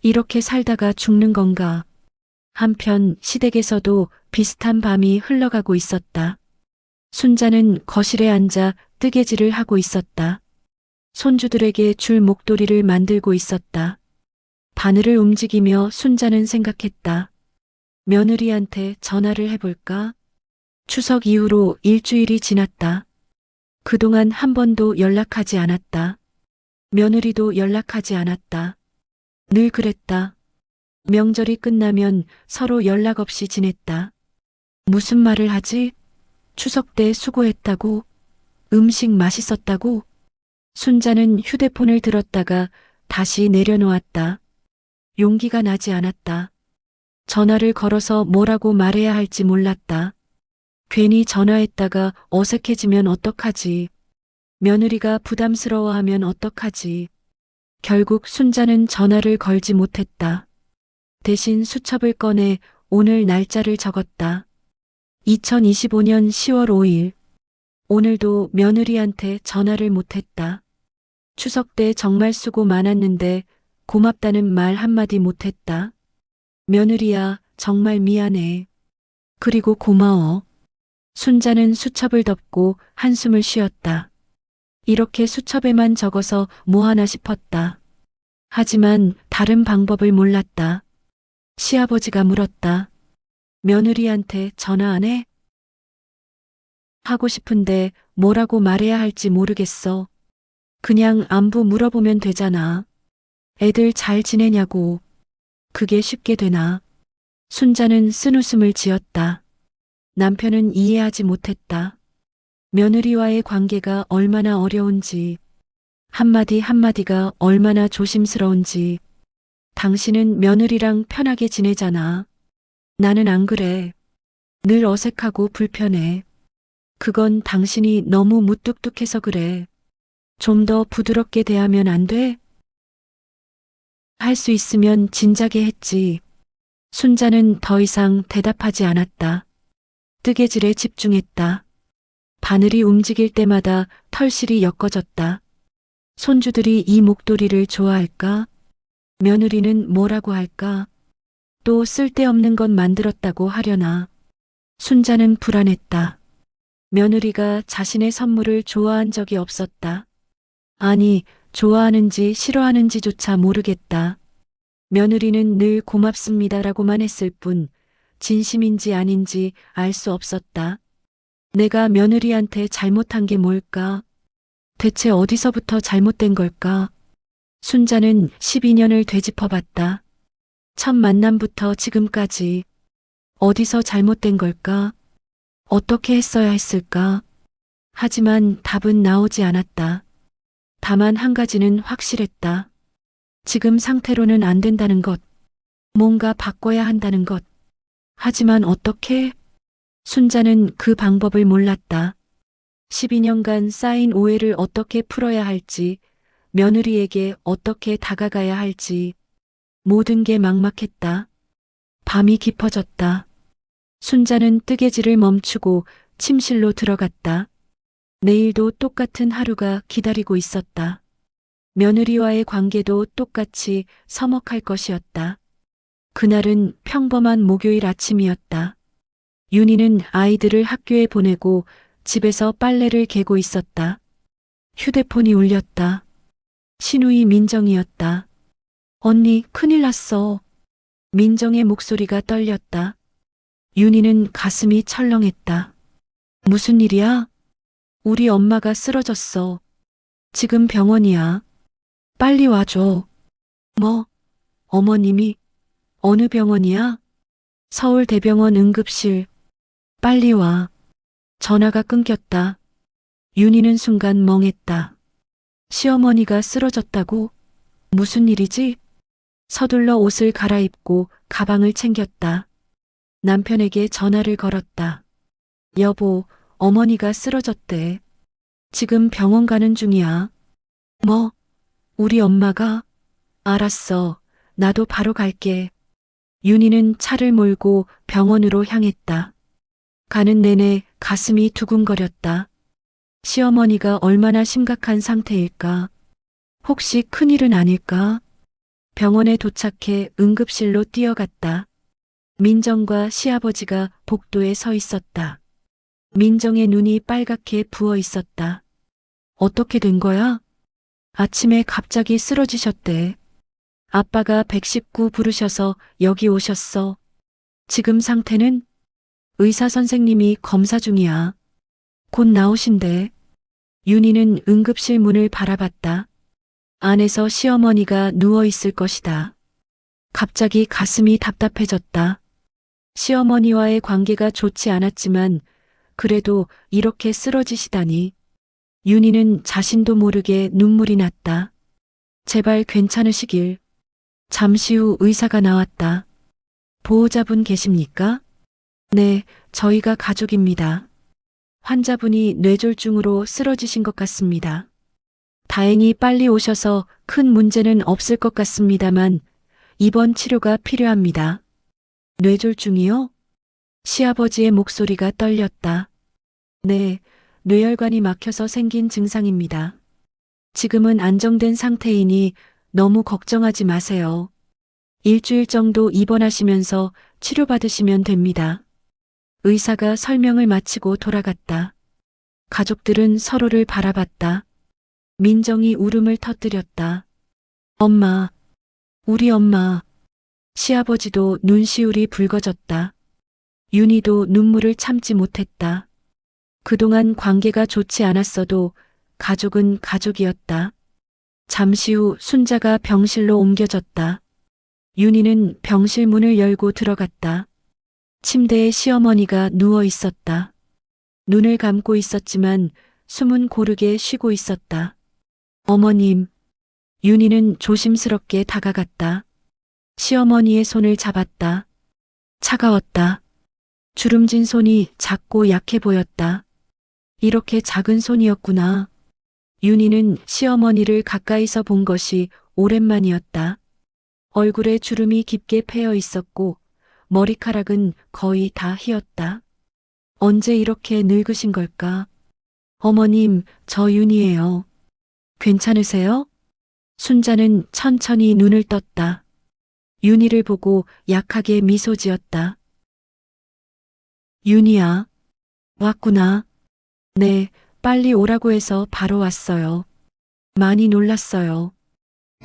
이렇게 살다가 죽는 건가? 한편 시댁에서도 비슷한 밤이 흘러가고 있었다. 순자는 거실에 앉아 뜨개질을 하고 있었다. 손주들에게 줄 목도리를 만들고 있었다. 바늘을 움직이며 순자는 생각했다. 며느리한테 전화를 해볼까? 추석 이후로 일주일이 지났다. 그동안 한 번도 연락하지 않았다. 며느리도 연락하지 않았다. 늘 그랬다. 명절이 끝나면 서로 연락 없이 지냈다. 무슨 말을 하지? 추석 때 수고했다고? 음식 맛있었다고? 순자는 휴대폰을 들었다가 다시 내려놓았다. 용기가 나지 않았다. 전화를 걸어서 뭐라고 말해야 할지 몰랐다. 괜히 전화했다가 어색해지면 어떡하지? 며느리가 부담스러워하면 어떡하지? 결국 순자는 전화를 걸지 못했다. 대신 수첩을 꺼내 오늘 날짜를 적었다. 2025년 10월 5일. 오늘도 며느리한테 전화를 못했다. 추석 때 정말 수고 많았는데 고맙다는 말 한마디 못했다. 며느리야, 정말 미안해. 그리고 고마워. 순자는 수첩을 덮고 한숨을 쉬었다. 이렇게 수첩에만 적어서 뭐하나 싶었다. 하지만 다른 방법을 몰랐다. 시아버지가 물었다. 며느리한테 전화 안 해? 하고 싶은데 뭐라고 말해야 할지 모르겠어. 그냥 안부 물어보면 되잖아. 애들 잘 지내냐고. 그게 쉽게 되나? 순자는 쓴웃음을 지었다. 남편은 이해하지 못했다. 며느리와의 관계가 얼마나 어려운지, 한마디 한마디가 얼마나 조심스러운지. 당신은 며느리랑 편하게 지내잖아. 나는 안 그래. 늘 어색하고 불편해. 그건 당신이 너무 무뚝뚝해서 그래. 좀 더 부드럽게 대하면 안 돼? 할 수 있으면 진작에 했지. 순자는 더 이상 대답하지 않았다. 뜨개질에 집중했다. 바늘이 움직일 때마다 털실이 엮어졌다. 손주들이 이 목도리를 좋아할까? 며느리는 뭐라고 할까? 또 쓸데없는 건 만들었다고 하려나? 순자는 불안했다. 며느리가 자신의 선물을 좋아한 적이 없었다. 아니, 좋아하는지 싫어하는지조차 모르겠다. 며느리는 늘 고맙습니다라고만 했을 뿐 진심인지 아닌지 알 수 없었다. 내가 며느리한테 잘못한 게 뭘까? 대체 어디서부터 잘못된 걸까? 순자는 12년을 되짚어봤다. 첫 만남부터 지금까지 어디서 잘못된 걸까? 어떻게 했어야 했을까? 하지만 답은 나오지 않았다. 다만 한 가지는 확실했다. 지금 상태로는 안 된다는 것. 뭔가 바꿔야 한다는 것. 하지만 어떻게? 순자는 그 방법을 몰랐다. 12년간 쌓인 오해를 어떻게 풀어야 할지, 며느리에게 어떻게 다가가야 할지, 모든 게 막막했다. 밤이 깊어졌다. 순자는 뜨개질을 멈추고 침실로 들어갔다. 내일도 똑같은 하루가 기다리고 있었다. 며느리와의 관계도 똑같이 서먹할 것이었다. 그날은 평범한 목요일 아침이었다. 윤희는 아이들을 학교에 보내고 집에서 빨래를 개고 있었다. 휴대폰이 울렸다. 신우이 민정이었다. 언니, 큰일 났어. 민정의 목소리가 떨렸다. 윤희는 가슴이 철렁했다. 무슨 일이야? 우리 엄마가 쓰러졌어. 지금 병원이야. 빨리 와줘. 뭐? 어머님이? 어느 병원이야? 서울대병원 응급실. 빨리 와. 전화가 끊겼다. 윤희는 순간 멍했다. 시어머니가 쓰러졌다고? 무슨 일이지? 서둘러 옷을 갈아입고 가방을 챙겼다. 남편에게 전화를 걸었다. 여보, 어머니가 쓰러졌대. 지금 병원 가는 중이야. 뭐? 우리 엄마가? 알았어. 나도 바로 갈게. 윤희는 차를 몰고 병원으로 향했다. 가는 내내 가슴이 두근거렸다. 시어머니가 얼마나 심각한 상태일까? 혹시 큰일은 아닐까? 병원에 도착해 응급실로 뛰어갔다. 민정과 시아버지가 복도에 서 있었다. 민정의 눈이 빨갛게 부어 있었다. 어떻게 된 거야? 아침에 갑자기 쓰러지셨대. 아빠가 119 부르셔서 여기 오셨어. 지금 상태는? 의사 선생님이 검사 중이야. 곧 나오신대. 윤희는 응급실 문을 바라봤다. 안에서 시어머니가 누워 있을 것이다. 갑자기 가슴이 답답해졌다. 시어머니와의 관계가 좋지 않았지만 그래도 이렇게 쓰러지시다니. 윤희는 자신도 모르게 눈물이 났다. 제발 괜찮으시길. 잠시 후 의사가 나왔다. 보호자분 계십니까? 네, 저희가 가족입니다. 환자분이 뇌졸중으로 쓰러지신 것 같습니다. 다행히 빨리 오셔서 큰 문제는 없을 것 같습니다만 입원 치료가 필요합니다. 뇌졸중이요? 시아버지의 목소리가 떨렸다. 네, 뇌혈관이 막혀서 생긴 증상입니다. 지금은 안정된 상태이니 너무 걱정하지 마세요. 일주일 정도 입원하시면서 치료받으시면 됩니다. 의사가 설명을 마치고 돌아갔다. 가족들은 서로를 바라봤다. 민정이 울음을 터뜨렸다. 엄마, 우리 엄마. 시아버지도 눈시울이 붉어졌다. 윤희도 눈물을 참지 못했다. 그동안 관계가 좋지 않았어도 가족은 가족이었다. 잠시 후 순자가 병실로 옮겨졌다. 윤희는 병실 문을 열고 들어갔다. 침대에 시어머니가 누워 있었다. 눈을 감고 있었지만 숨은 고르게 쉬고 있었다. 어머님. 윤희는 조심스럽게 다가갔다. 시어머니의 손을 잡았다. 차가웠다. 주름진 손이 작고 약해 보였다. 이렇게 작은 손이었구나. 윤희는 시어머니를 가까이서 본 것이 오랜만이었다. 얼굴에 주름이 깊게 패여 있었고 머리카락은 거의 다 휘었다. 언제 이렇게 늙으신 걸까? 어머님, 저 윤희예요. 괜찮으세요? 순자는 천천히 눈을 떴다. 윤희를 보고 약하게 미소 지었다. 윤희야, 왔구나. 네, 빨리 오라고 해서 바로 왔어요. 많이 놀랐어요.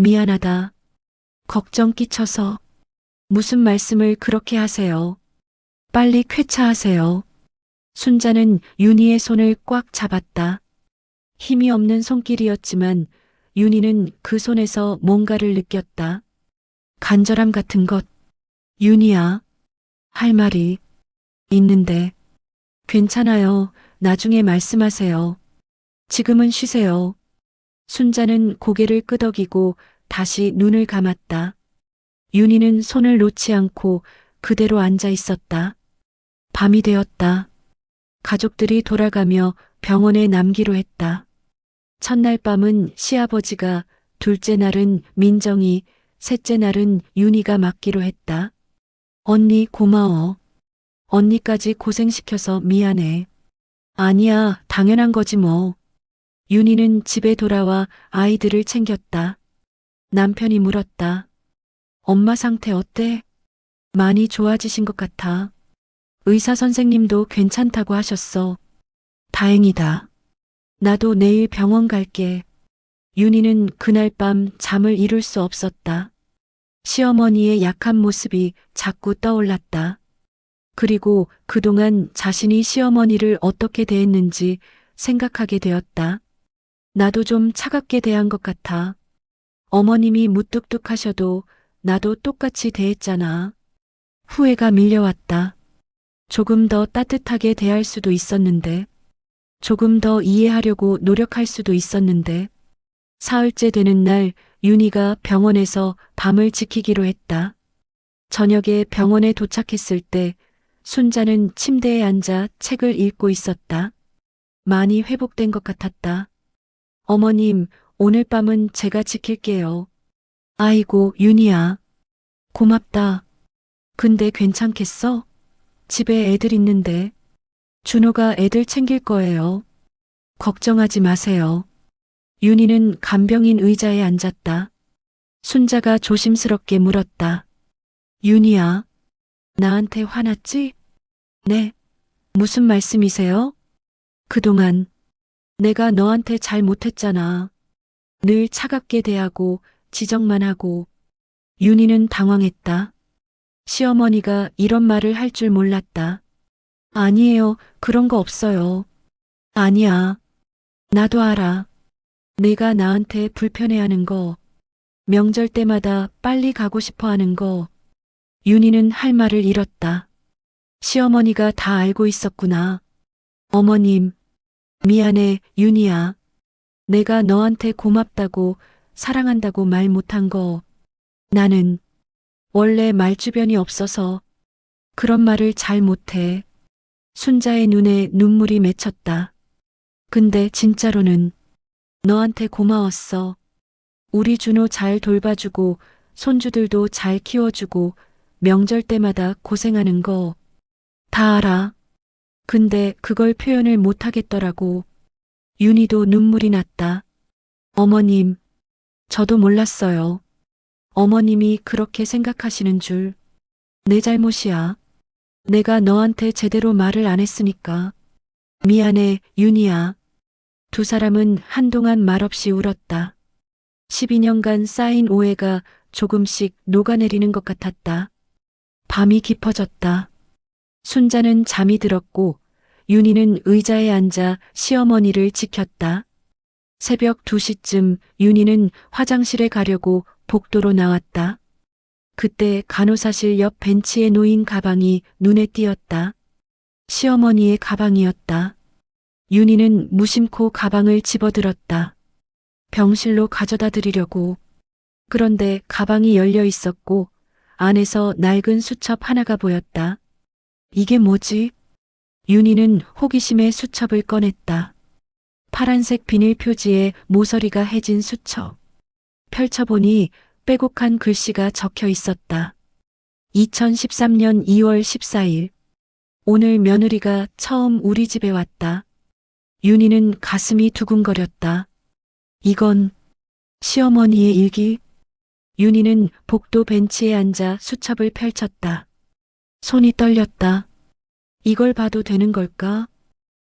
미안하다. 걱정 끼쳐서. 무슨 말씀을 그렇게 하세요. 빨리 쾌차하세요. 순자는 윤희의 손을 꽉 잡았다. 힘이 없는 손길이었지만 윤희는 그 손에서 뭔가를 느꼈다. 간절함 같은 것. 윤희야, 할 말이 있는데. 괜찮아요. 나중에 말씀하세요. 지금은 쉬세요. 순자는 고개를 끄덕이고 다시 눈을 감았다. 윤희는 손을 놓지 않고 그대로 앉아 있었다. 밤이 되었다. 가족들이 돌아가며 병원에 남기로 했다. 첫날 밤은 시아버지가, 둘째 날은 민정이, 셋째 날은 윤희가 맡기로 했다. 언니 고마워. 언니까지 고생시켜서 미안해. 아니야, 당연한 거지 뭐. 윤희는 집에 돌아와 아이들을 챙겼다. 남편이 물었다. 엄마 상태 어때? 많이 좋아지신 것 같아. 의사 선생님도 괜찮다고 하셨어. 다행이다. 나도 내일 병원 갈게. 윤희는 그날 밤 잠을 이룰 수 없었다. 시어머니의 약한 모습이 자꾸 떠올랐다. 그리고 그동안 자신이 시어머니를 어떻게 대했는지 생각하게 되었다. 나도 좀 차갑게 대한 것 같아. 어머님이 무뚝뚝하셔도 나도 똑같이 대했잖아. 후회가 밀려왔다. 조금 더 따뜻하게 대할 수도 있었는데, 조금 더 이해하려고 노력할 수도 있었는데, 사흘째 되는 날 윤희가 병원에서 밤을 지키기로 했다. 저녁에 병원에 도착했을 때 순자는 침대에 앉아 책을 읽고 있었다. 많이 회복된 것 같았다. 어머님, 오늘 밤은 제가 지킬게요. 아이고, 윤희야. 고맙다. 근데 괜찮겠어? 집에 애들 있는데. 준호가 애들 챙길 거예요. 걱정하지 마세요. 윤희는 간병인 의자에 앉았다. 순자가 조심스럽게 물었다. 윤희야, 나한테 화났지? 네. 무슨 말씀이세요? 그동안 내가 너한테 잘 못했잖아. 늘 차갑게 대하고 지적만 하고. 윤희는 당황했다. 시어머니가 이런 말을 할 줄 몰랐다. 아니에요. 그런 거 없어요. 아니야. 나도 알아. 내가 나한테 불편해하는 거, 명절 때마다 빨리 가고 싶어 하는 거. 윤희는 할 말을 잃었다. 시어머니가 다 알고 있었구나. 어머님, 미안해, 윤희야. 내가 너한테 고맙다고, 사랑한다고 말 못한 거. 나는 원래 말주변이 없어서 그런 말을 잘 못해. 순자의 눈에 눈물이 맺혔다. 근데 진짜로는 너한테 고마웠어. 우리 준호 잘 돌봐주고 손주들도 잘 키워주고 명절 때마다 고생하는 거 다 알아. 근데 그걸 표현을 못하겠더라고. 윤희도 눈물이 났다. 어머님, 저도 몰랐어요. 어머님이 그렇게 생각하시는 줄. 내 잘못이야. 내가 너한테 제대로 말을 안 했으니까. 미안해, 윤희야. 두 사람은 한동안 말없이 울었다. 12년간 쌓인 오해가 조금씩 녹아내리는 것 같았다. 밤이 깊어졌다. 순자는 잠이 들었고 윤희는 의자에 앉아 시어머니를 지켰다. 새벽 2시쯤 윤희는 화장실에 가려고 복도로 나왔다. 그때 간호사실 옆 벤치에 놓인 가방이 눈에 띄었다. 시어머니의 가방이었다. 윤희는 무심코 가방을 집어들었다. 병실로 가져다 드리려고. 그런데 가방이 열려 있었고 안에서 낡은 수첩 하나가 보였다. 이게 뭐지? 윤희는 호기심에 수첩을 꺼냈다. 파란색 비닐 표지에 모서리가 해진 수첩. 펼쳐보니 빼곡한 글씨가 적혀 있었다. 2013년 2월 14일. 오늘 며느리가 처음 우리 집에 왔다. 윤희는 가슴이 두근거렸다. 이건 시어머니의 일기? 윤희는 복도 벤치에 앉아 수첩을 펼쳤다. 손이 떨렸다. 이걸 봐도 되는 걸까?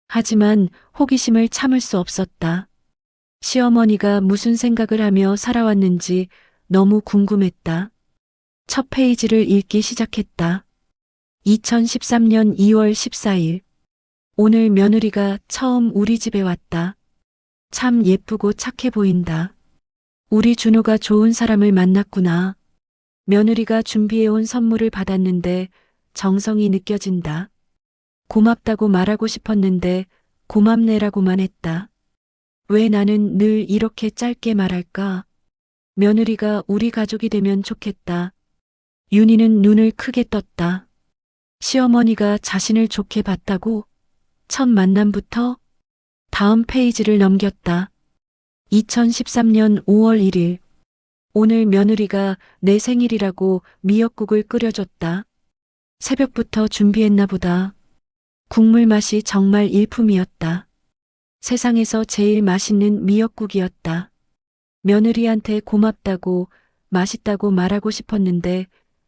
하지만 호기심을 참을 수 없었다. 시어머니가 무슨 생각을 하며 살아왔는지 너무 궁금했다. 첫 페이지를 읽기 시작했다. 2013년 2월 14일. 오늘 며느리가 처음 우리 집에 왔다. 참 예쁘고 착해 보인다. 우리 준호가 좋은 사람을 만났구나. 며느리가 준비해온 선물을 받았는데 정성이 느껴진다. 고맙다고 말하고 싶었는데 고맙네라고만 했다. 왜 나는 늘 이렇게 짧게 말할까? 며느리가 우리 가족이 되면 좋겠다. 윤희는 눈을 크게 떴다. 시어머니가 자신을 좋게 봤다고? 첫 만남부터? 다음 페이지를 넘겼다. 2013년 5월 1일. 오늘 며느리가 내 생일이라고 미역국을 끓여줬다. 새벽부터 준비했나 보다. 국물 맛이 정말 일품이었다. 세상에서 제일 맛있는 미역국이었다. 며느리한테 고맙다고 맛있다고 말하고 싶었는데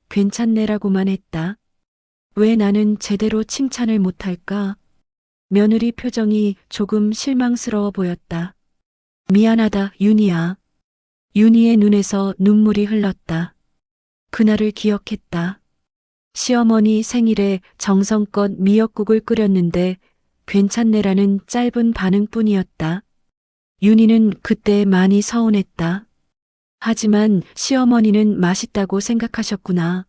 괜찮네라고만 했다. 왜 나는 제대로 칭찬을 못할까? 며느리 표정이 조금 실망스러워 보였다. 미안하다, 윤희야. 윤희의 눈에서 눈물이 흘렀다. 그날을 기억했다. 시어머니 생일에 정성껏 미역국을 끓였는데 괜찮네라는 짧은 반응뿐이었다. 윤희는 그때 많이 서운했다. 하지만 시어머니는 맛있다고 생각하셨구나.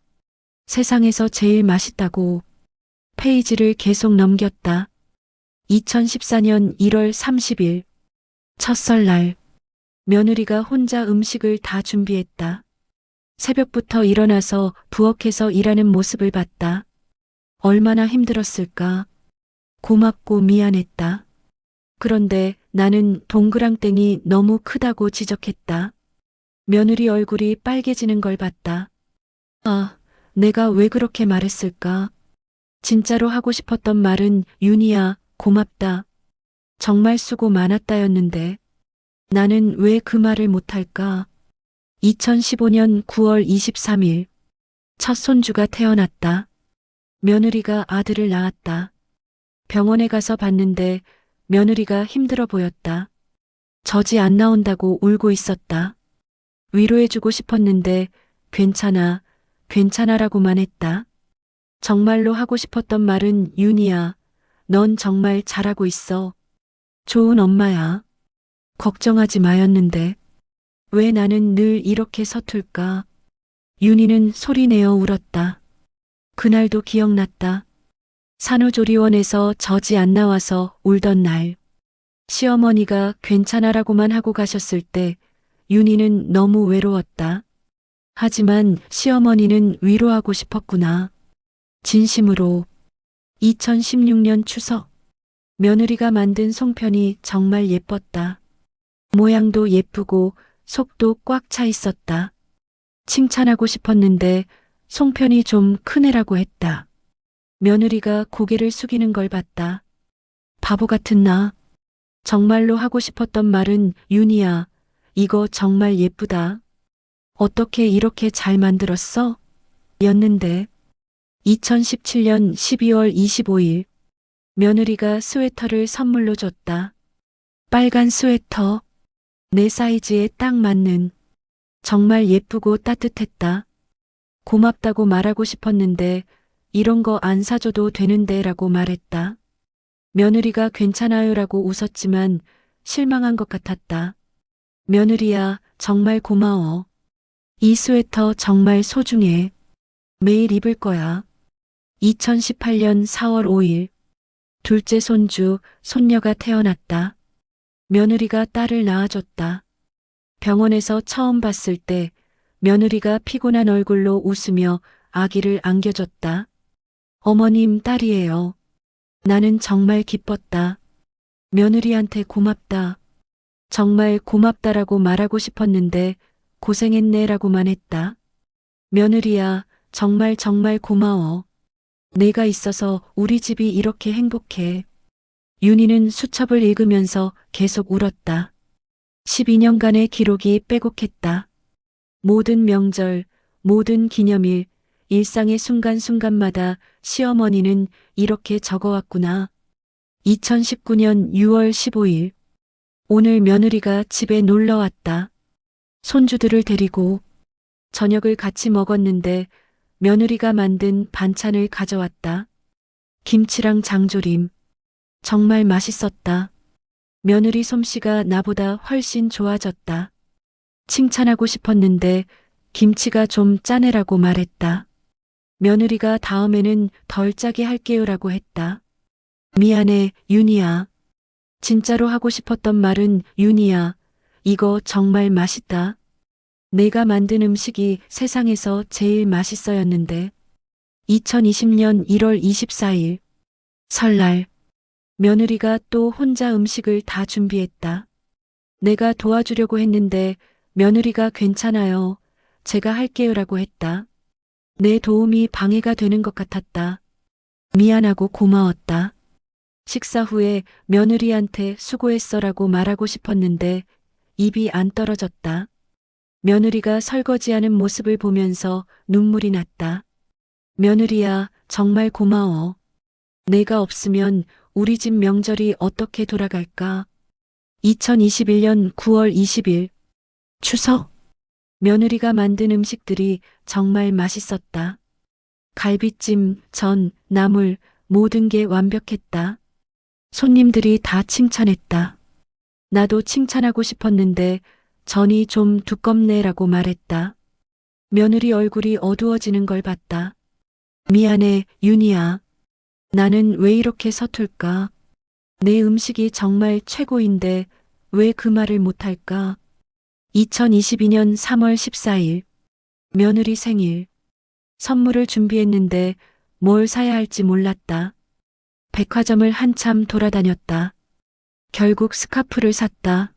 세상에서 제일 맛있다고. 페이지를 계속 넘겼다. 2014년 1월 30일. 첫 설날. 며느리가 혼자 음식을 다 준비했다. 새벽부터 일어나서 부엌에서 일하는 모습을 봤다. 얼마나 힘들었을까. 고맙고 미안했다. 그런데 나는 동그랑땡이 너무 크다고 지적했다. 며느리 얼굴이 빨개지는 걸 봤다. 아, 내가 왜 그렇게 말했을까? 진짜로 하고 싶었던 말은 윤희야, 고맙다. 정말 수고 많았다였는데 나는 왜 그 말을 못할까? 2015년 9월 23일. 첫 손주가 태어났다. 며느리가 아들을 낳았다. 병원에 가서 봤는데 며느리가 힘들어 보였다. 젖이 안 나온다고 울고 있었다. 위로해주고 싶었는데 괜찮아, 괜찮아라고만 했다. 정말로 하고 싶었던 말은 윤희야, 넌 정말 잘하고 있어. 좋은 엄마야. 걱정하지 마였는데 왜 나는 늘 이렇게 서툴까? 윤희는 소리내어 울었다. 그날도 기억났다. 산후조리원에서 젖이 안 나와서 울던 날. 시어머니가 괜찮아라고만 하고 가셨을 때 윤희는 너무 외로웠다. 하지만 시어머니는 위로하고 싶었구나. 진심으로. 2016년 추석. 며느리가 만든 송편이 정말 예뻤다. 모양도 예쁘고 속도 꽉 차 있었다. 칭찬하고 싶었는데 송편이 좀 크네라고 했다. 며느리가 고개를 숙이는 걸 봤다. 바보 같은 나. 정말로 하고 싶었던 말은 윤희야, 이거 정말 예쁘다. 어떻게 이렇게 잘 만들었어? 였는데 2017년 12월 25일 며느리가 스웨터를 선물로 줬다. 빨간 스웨터. 내 사이즈에 딱 맞는. 정말 예쁘고 따뜻했다. 고맙다고 말하고 싶었는데 이런 거 안 사줘도 되는데 라고 말했다. 며느리가 괜찮아요라고 웃었지만 실망한 것 같았다. 며느리야, 정말 고마워. 이 스웨터 정말 소중해. 매일 입을 거야. 2018년 4월 5일. 둘째 손주, 손녀가 태어났다. 며느리가 딸을 낳아줬다. 병원에서 처음 봤을 때 며느리가 피곤한 얼굴로 웃으며 아기를 안겨줬다. 어머님, 딸이에요. 나는 정말 기뻤다. 며느리한테 고맙다. 정말 고맙다라고 말하고 싶었는데 고생했네라고만 했다. 며느리야, 정말 정말 고마워. 내가 있어서 우리 집이 이렇게 행복해. 윤희는 수첩을 읽으면서 계속 울었다. 12년간의 기록이 빼곡했다. 모든 명절, 모든 기념일, 일상의 순간순간마다 시어머니는 이렇게 적어왔구나. 2019년 6월 15일. 오늘 며느리가 집에 놀러 왔다. 손주들을 데리고 저녁을 같이 먹었는데 며느리가 만든 반찬을 가져왔다. 김치랑 장조림. 정말 맛있었다. 며느리 솜씨가 나보다 훨씬 좋아졌다. 칭찬하고 싶었는데 김치가 좀 짜내라고 말했다. 며느리가 다음에는 덜 짜게 할게요라고 했다. 미안해, 윤희야. 진짜로 하고 싶었던 말은 윤희야, 이거 정말 맛있다. 내가 만든 음식이 세상에서 제일 맛있어였는데. 2020년 1월 24일 설날 며느리가 또 혼자 음식을 다 준비했다. 내가 도와주려고 했는데 며느리가 괜찮아요. 제가 할게요라고 했다. 내 도움이 방해가 되는 것 같았다. 미안하고 고마웠다. 식사 후에 며느리한테 수고했어라고 말하고 싶었는데 입이 안 떨어졌다. 며느리가 설거지하는 모습을 보면서 눈물이 났다. 며느리야, 정말 고마워. 내가 없으면 우리 집 명절이 어떻게 돌아갈까? 2021년 9월 20일 추석. 며느리가 만든 음식들이 정말 맛있었다. 갈비찜, 전, 나물, 모든 게 완벽했다. 손님들이 다 칭찬했다. 나도 칭찬하고 싶었는데 전이 좀 두껍네라고 말했다. 며느리 얼굴이 어두워지는 걸 봤다. 미안해, 윤희야. 나는 왜 이렇게 서툴까? 내 음식이 정말 최고인데 왜 그 말을 못할까? 2022년 3월 14일 며느리 생일. 선물을 준비했는데 뭘 사야 할지 몰랐다. 백화점을 한참 돌아다녔다. 결국 스카프를 샀다.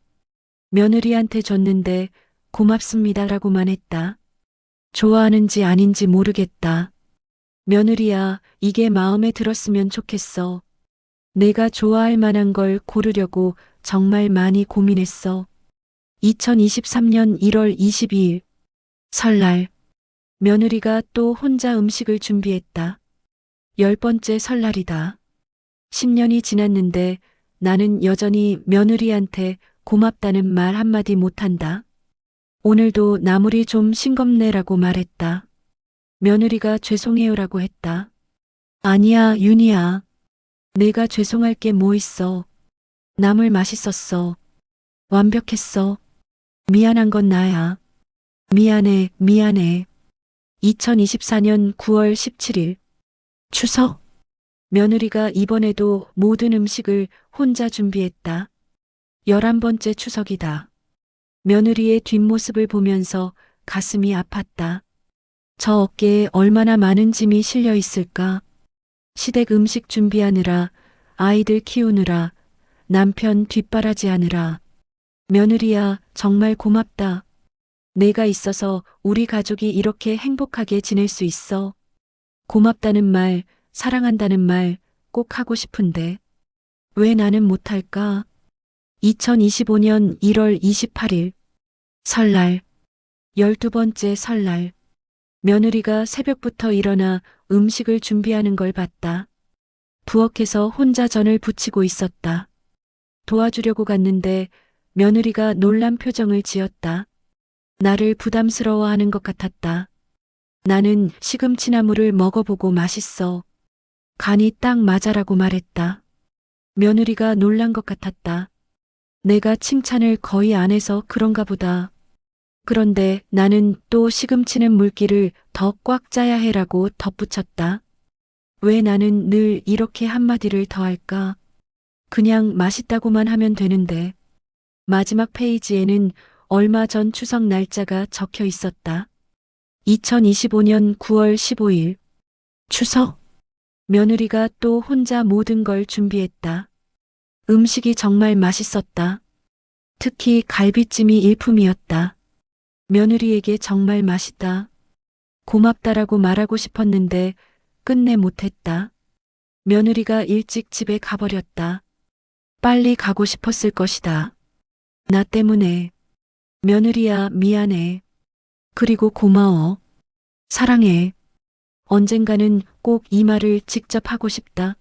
며느리한테 줬는데 고맙습니다라고만 했다. 좋아하는지 아닌지 모르겠다. 며느리야, 이게 마음에 들었으면 좋겠어. 내가 좋아할 만한 걸 고르려고 정말 많이 고민했어. 2023년 1월 22일 설날. 며느리가 또 혼자 음식을 준비했다. 10번째 설날이다. 10년이 지났는데 나는 여전히 며느리한테 고맙다는 말 한마디 못한다. 오늘도 나물이 좀 싱겁네라고 말했다. 며느리가 죄송해요라고 했다. 아니야, 윤희야. 내가 죄송할 게 뭐 있어. 나물 맛있었어. 완벽했어. 미안한 건 나야. 미안해, 미안해. 2024년 9월 17일 추석. 며느리가 이번에도 모든 음식을 혼자 준비했다. 11번째 추석이다. 며느리의 뒷모습을 보면서 가슴이 아팠다. 저 어깨에 얼마나 많은 짐이 실려 있을까? 시댁 음식 준비하느라, 아이들 키우느라, 남편 뒷바라지하느라. 며느리야, 정말 고맙다. 내가 있어서 우리 가족이 이렇게 행복하게 지낼 수 있어. 고맙다는 말, 사랑한다는 말 꼭 하고 싶은데 왜 나는 못할까? 2025년 1월 28일 설날. 12번째 설날. 며느리가 새벽부터 일어나 음식을 준비하는 걸 봤다. 부엌에서 혼자 전을 부치고 있었다. 도와주려고 갔는데 며느리가 놀란 표정을 지었다. 나를 부담스러워하는 것 같았다. 나는 시금치나물을 먹어보고 맛있어. 간이 딱 맞아라고 말했다. 며느리가 놀란 것 같았다. 내가 칭찬을 거의 안 해서 그런가 보다. 그런데 나는 또 시금치는 물기를 더 꽉 짜야 해라고 덧붙였다. 왜 나는 늘 이렇게 한마디를 더 할까? 그냥 맛있다고만 하면 되는데. 마지막 페이지에는 얼마 전 추석 날짜가 적혀 있었다. 2025년 9월 15일 추석. 며느리가 또 혼자 모든 걸 준비했다. 음식이 정말 맛있었다. 특히 갈비찜이 일품이었다. 며느리에게 정말 맛있다. 고맙다라고 말하고 싶었는데 끝내 못했다. 며느리가 일찍 집에 가버렸다. 빨리 가고 싶었을 것이다. 나 때문에. 며느리야, 미안해. 그리고 고마워. 사랑해. 언젠가는 꼭 이 말을 직접 하고 싶다.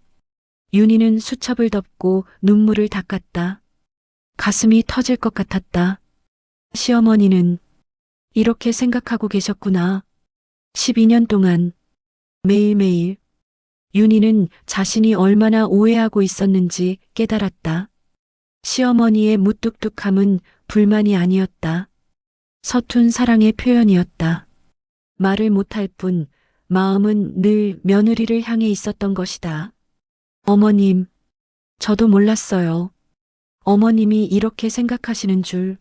윤희는 수첩을 덮고 눈물을 닦았다. 가슴이 터질 것 같았다. 시어머니는 이렇게 생각하고 계셨구나. 12년 동안 매일매일 윤희는 자신이 얼마나 오해하고 있었는지 깨달았다. 시어머니의 무뚝뚝함은 불만이 아니었다. 서툰 사랑의 표현이었다. 말을 못할 뿐 마음은 늘 며느리를 향해 있었던 것이다. 어머님, 저도 몰랐어요. 어머님이 이렇게 생각하시는 줄.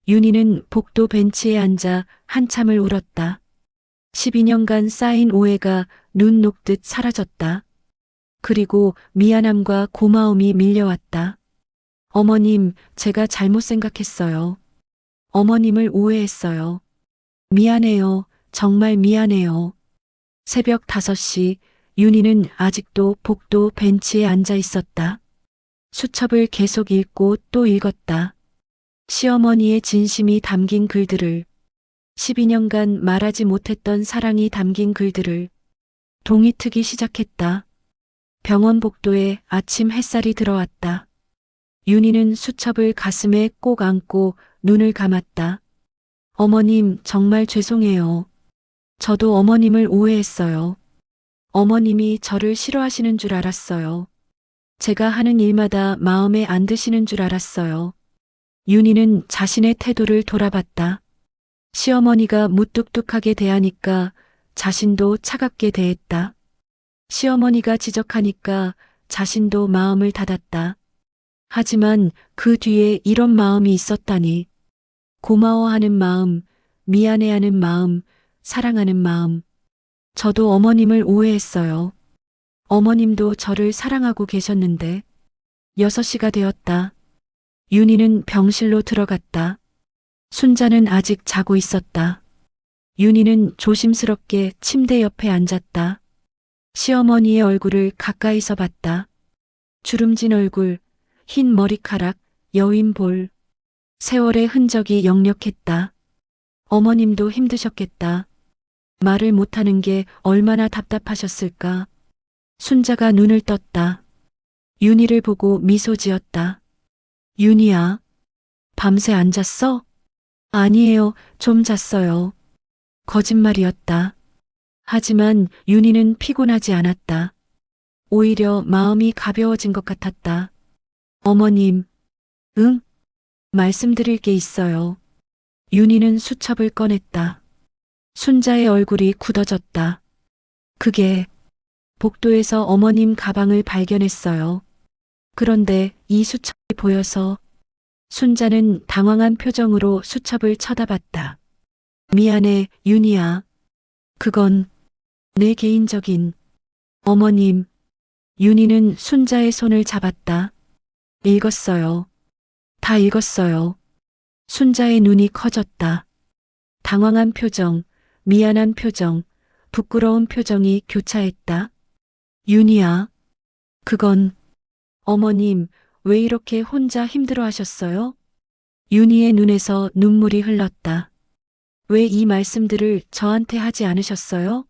윤희는 복도 벤치에 앉아 한참을 울었다. 12년간 쌓인 오해가 눈 녹듯 사라졌다. 그리고 미안함과 고마움이 밀려왔다. 어머님, 제가 잘못 생각했어요. 어머님을 오해했어요. 미안해요. 정말 미안해요. 새벽 5시, 윤희는 아직도 복도 벤치에 앉아 있었다. 수첩을 계속 읽고 또 읽었다. 시어머니의 진심이 담긴 글들을, 12년간 말하지 못했던 사랑이 담긴 글들을 동이 트기 시작했다. 병원 복도에 아침 햇살이 들어왔다. 윤희는 수첩을 가슴에 꼭 안고 눈을 감았다. 어머님, 정말 죄송해요. 저도 어머님을 오해했어요. 어머님이 저를 싫어하시는 줄 알았어요. 제가 하는 일마다 마음에 안 드시는 줄 알았어요. 윤희는 자신의 태도를 돌아봤다. 시어머니가 무뚝뚝하게 대하니까 자신도 차갑게 대했다. 시어머니가 지적하니까 자신도 마음을 닫았다. 하지만 그 뒤에 이런 마음이 있었다니. 고마워하는 마음, 미안해하는 마음, 사랑하는 마음. 저도 어머님을 오해했어요. 어머님도 저를 사랑하고 계셨는데. 6시가 되었다. 윤희는 병실로 들어갔다. 순자는 아직 자고 있었다. 윤희는 조심스럽게 침대 옆에 앉았다. 시어머니의 얼굴을 가까이서 봤다. 주름진 얼굴, 흰 머리카락, 여윈 볼. 세월의 흔적이 역력했다. 어머님도 힘드셨겠다. 말을 못하는 게 얼마나 답답하셨을까. 순자가 눈을 떴다. 윤희를 보고 미소 지었다. 윤희야, 밤새 안 잤어? 아니에요, 좀 잤어요. 거짓말이었다. 하지만 윤희는 피곤하지 않았다. 오히려 마음이 가벼워진 것 같았다. 어머님, 응? 말씀드릴 게 있어요. 윤희는 수첩을 꺼냈다. 순자의 얼굴이 굳어졌다. 그게 복도에서 어머님 가방을 발견했어요. 그런데 이 수첩이 보여서. 순자는 당황한 표정으로 수첩을 쳐다봤다. 미안해, 윤희야. 그건 내 개인적인. 어머님. 윤희는 순자의 손을 잡았다. 읽었어요. 다 읽었어요. 순자의 눈이 커졌다. 당황한 표정, 미안한 표정, 부끄러운 표정이 교차했다. 윤희야. 그건. 어머님, 왜 이렇게 혼자 힘들어 하셨어요? 윤희의 눈에서 눈물이 흘렀다. 왜 이 말씀들을 저한테 하지 않으셨어요?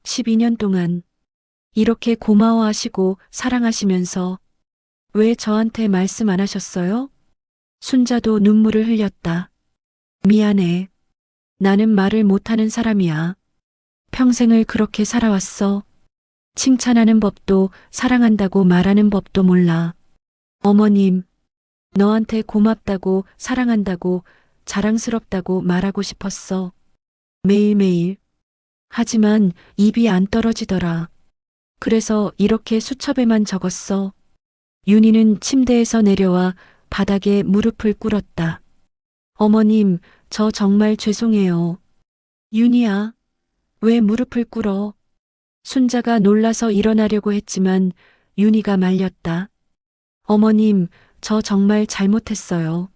12년 동안 이렇게 고마워하시고 사랑하시면서 왜 저한테 말씀 안 하셨어요? 순자도 눈물을 흘렸다. 미안해. 나는 말을 못하는 사람이야. 평생을 그렇게 살아왔어. 칭찬하는 법도 사랑한다고 말하는 법도 몰라. 어머님, 너한테 고맙다고 사랑한다고 자랑스럽다고 말하고 싶었어. 매일매일. 하지만 입이 안 떨어지더라. 그래서 이렇게 수첩에만 적었어. 윤희는 침대에서 내려와 바닥에 무릎을 꿇었다. 어머님, 저 정말 죄송해요. 윤희야, 왜 무릎을 꿇어? 순자가 놀라서 일어나려고 했지만 윤희가 말렸다. 어머님, 저 정말 잘못했어요.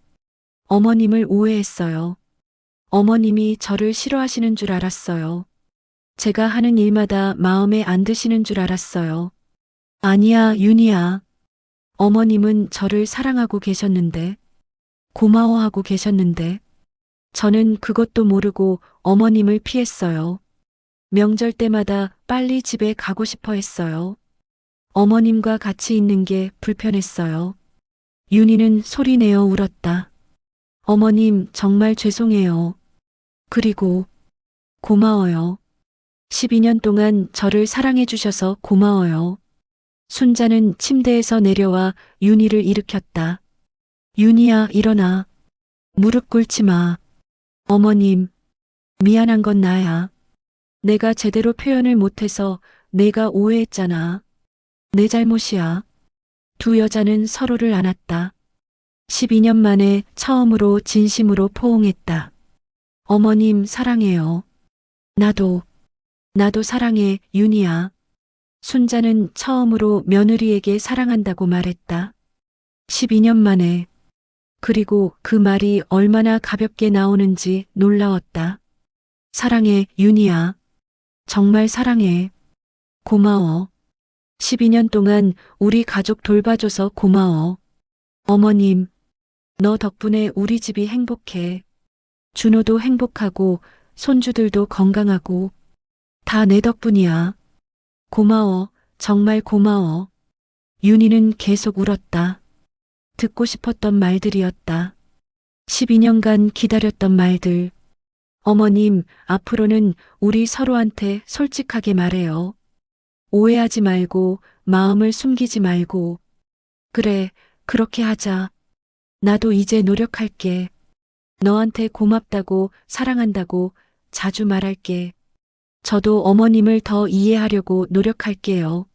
어머님을 오해했어요. 어머님이 저를 싫어하시는 줄 알았어요. 제가 하는 일마다 마음에 안 드시는 줄 알았어요. 아니야, 윤희야. 어머님은 저를 사랑하고 계셨는데, 고마워하고 계셨는데, 저는 그것도 모르고 어머님을 피했어요. 명절 때마다 빨리 집에 가고 싶어 했어요. 어머님과 같이 있는 게 불편했어요. 윤희는 소리내어 울었다. 어머님, 정말 죄송해요. 그리고 고마워요. 12년 동안 저를 사랑해 주셔서 고마워요. 순자는 침대에서 내려와 윤희를 일으켰다. 윤희야, 일어나. 무릎 꿇지 마. 어머님, 미안한 건 나야. 내가 제대로 표현을 못해서 내가 오해했잖아. 내 잘못이야. 두 여자는 서로를 안았다. 12년 만에 처음으로 진심으로 포옹했다. 어머님, 사랑해요. 나도 사랑해, 윤희야. 순자는 처음으로 며느리에게 사랑한다고 말했다. 12년 만에. 그리고 그 말이 얼마나 가볍게 나오는지 놀라웠다. 사랑해, 윤희야. 정말 사랑해. 고마워. 12년 동안 우리 가족 돌봐줘서 고마워. 어머님, 너 덕분에 우리 집이 행복해. 준호도 행복하고 손주들도 건강하고 다 내 덕분이야. 고마워. 정말 고마워. 윤희는 계속 울었다. 듣고 싶었던 말들이었다. 12년간 기다렸던 말들. 어머님, 앞으로는 우리 서로한테 솔직하게 말해요. 오해하지 말고, 마음을 숨기지 말고. 그래, 그렇게 하자. 나도 이제 노력할게. 너한테 고맙다고, 사랑한다고 자주 말할게. 저도 어머님을 더 이해하려고 노력할게요.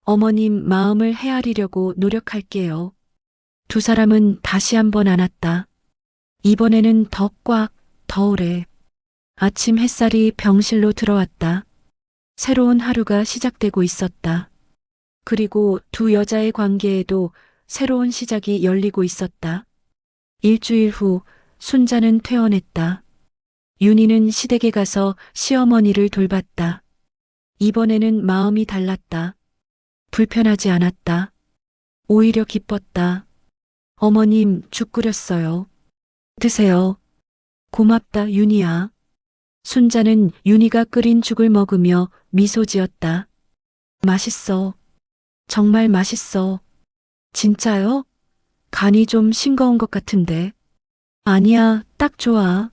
어머님 마음을 헤아리려고 노력할게요. 두 사람은 다시 한번 안았다. 이번에는 더 꽉, 더 오래. 아침 햇살이 병실로 들어왔다. 새로운 하루가 시작되고 있었다. 그리고 두 여자의 관계에도 새로운 시작이 열리고 있었다. 일주일 후 순자는 퇴원했다. 윤희는 시댁에 가서 시어머니를 돌봤다. 이번에는 마음이 달랐다. 불편하지 않았다. 오히려 기뻤다. 어머님, 죽 끓였어요. 드세요. 고맙다, 윤희야. 순자는 윤희가 끓인 죽을 먹으며 미소 지었다. 맛있어. 정말 맛있어. 진짜요? 간이 좀 싱거운 것 같은데. 아니야, 딱 좋아.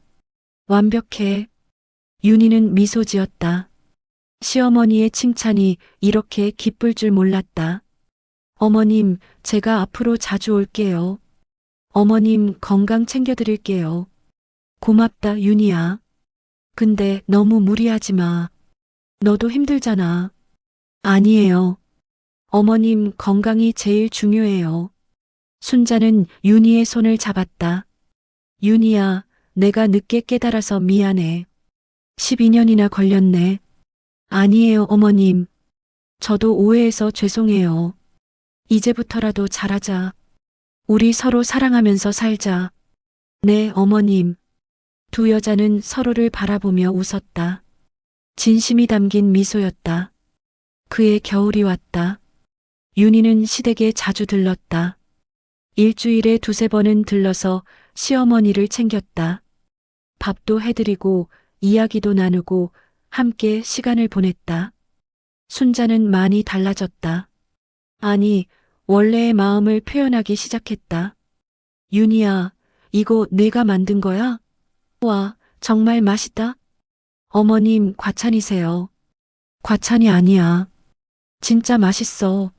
완벽해. 윤희는 미소 지었다. 시어머니의 칭찬이 이렇게 기쁠 줄 몰랐다. 어머님, 제가 앞으로 자주 올게요. 어머님 건강 챙겨드릴게요. 고맙다, 윤희야. 근데 너무 무리하지 마. 너도 힘들잖아. 아니에요. 어머님 건강이 제일 중요해요. 순자는 윤희의 손을 잡았다. 윤희야, 내가 늦게 깨달아서 미안해. 12년이나 걸렸네. 아니에요, 어머님. 저도 오해해서 죄송해요. 이제부터라도 잘하자. 우리 서로 사랑하면서 살자. 네, 어머님. 두 여자는 서로를 바라보며 웃었다. 진심이 담긴 미소였다. 그의 겨울이 왔다. 윤희는 시댁에 자주 들렀다. 일주일에 두세 번은 들러서 시어머니를 챙겼다. 밥도 해드리고 이야기도 나누고 함께 시간을 보냈다. 순자는 많이 달라졌다. 아니, 원래의 마음을 표현하기 시작했다. 윤희야, 이거 내가 만든 거야? 와, 정말 맛있다. 어머님, 과찬이세요. 과찬이 아니야. 진짜 맛있어.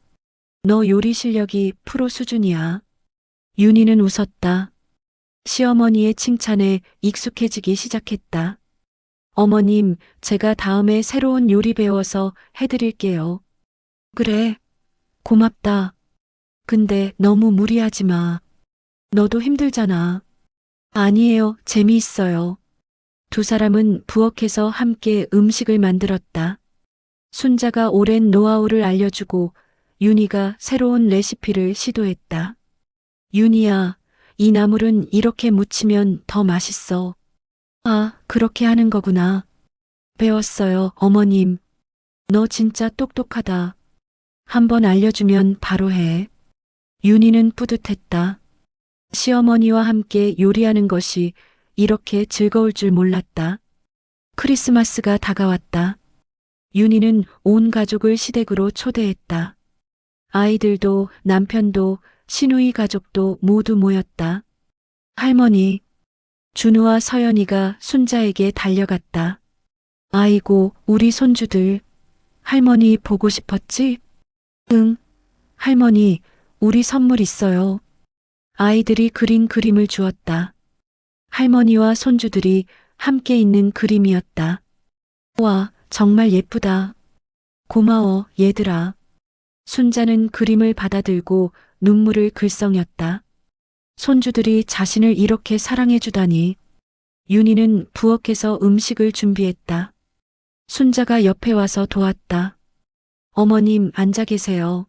너 요리 실력이 프로 수준이야. 윤희는 웃었다. 시어머니의 칭찬에 익숙해지기 시작했다. 어머님, 제가 다음에 새로운 요리 배워서 해드릴게요. 그래. 고맙다. 근데 너무 무리하지 마. 너도 힘들잖아. 아니에요, 재미있어요. 두 사람은 부엌에서 함께 음식을 만들었다. 순자가 오랜 노하우를 알려주고 윤희가 새로운 레시피를 시도했다. 윤희야, 이 나물은 이렇게 무치면 더 맛있어. 아, 그렇게 하는 거구나. 배웠어요, 어머님. 너 진짜 똑똑하다. 한번 알려주면 바로 해. 윤희는 뿌듯했다. 시어머니와 함께 요리하는 것이 이렇게 즐거울 줄 몰랐다. 크리스마스가 다가왔다. 윤희는 온 가족을 시댁으로 초대했다. 아이들도 남편도 시누이 가족도 모두 모였다. 할머니, 준우와 서연이가 순자에게 달려갔다. 아이고, 우리 손주들. 할머니 보고 싶었지? 응. 할머니, 우리 선물 있어요. 아이들이 그린 그림을 주었다. 할머니와 손주들이 함께 있는 그림이었다. 와, 정말 예쁘다. 고마워, 얘들아. 순자는 그림을 받아들고 눈물을 글썽였다. 손주들이 자신을 이렇게 사랑해주다니. 윤희는 부엌에서 음식을 준비했다. 순자가 옆에 와서 도왔다. 어머님, 앉아 계세요.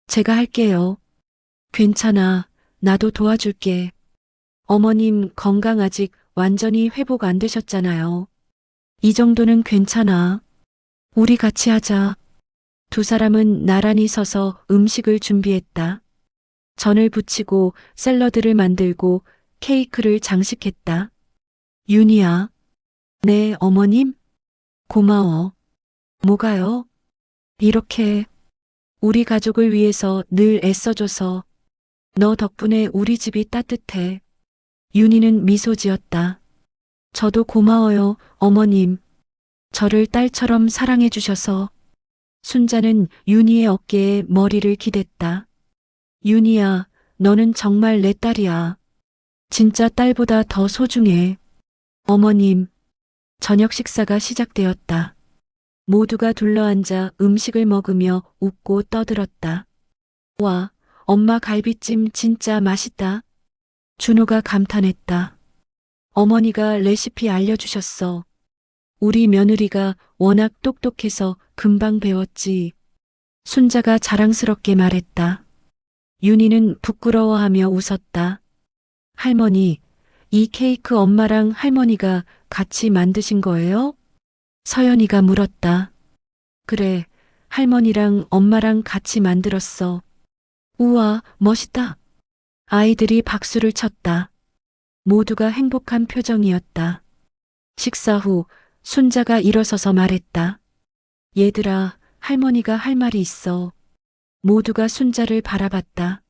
제가 할게요. 괜찮아. 나도 도와줄게. 어머님 건강 아직 완전히 회복 안 되셨잖아요. 이 정도는 괜찮아. 우리 같이 하자. 두 사람은 나란히 서서 음식을 준비했다. 전을 부치고 샐러드를 만들고 케이크를 장식했다. 윤희야. 네, 어머님? 고마워. 뭐가요? 이렇게 우리 가족을 위해서 늘 애써줘서 너 덕분에 우리 집이 따뜻해. 윤희는 미소 지었다. 저도 고마워요, 어머님. 저를 딸처럼 사랑해 주셔서. 순자는 윤희의 어깨에 머리를 기댔다. 윤희야, 너는 정말 내 딸이야. 진짜 딸보다 더 소중해. 어머님, 저녁 식사가 시작되었다. 모두가 둘러앉아 음식을 먹으며 웃고 떠들었다. 와, 엄마 갈비찜 진짜 맛있다. 준호가 감탄했다. 어머니가 레시피 알려주셨어. 우리 며느리가 워낙 똑똑해서 금방 배웠지. 순자가 자랑스럽게 말했다. 윤희는 부끄러워하며 웃었다. 할머니, 이 케이크 엄마랑 할머니가 같이 만드신 거예요? 서연이가 물었다. 그래, 할머니랑 엄마랑 같이 만들었어. 우와, 멋있다. 아이들이 박수를 쳤다. 모두가 행복한 표정이었다. 식사 후 순자가 일어서서 말했다. 얘들아, 할머니가 할 말이 있어. 모두가 순자를 바라봤다.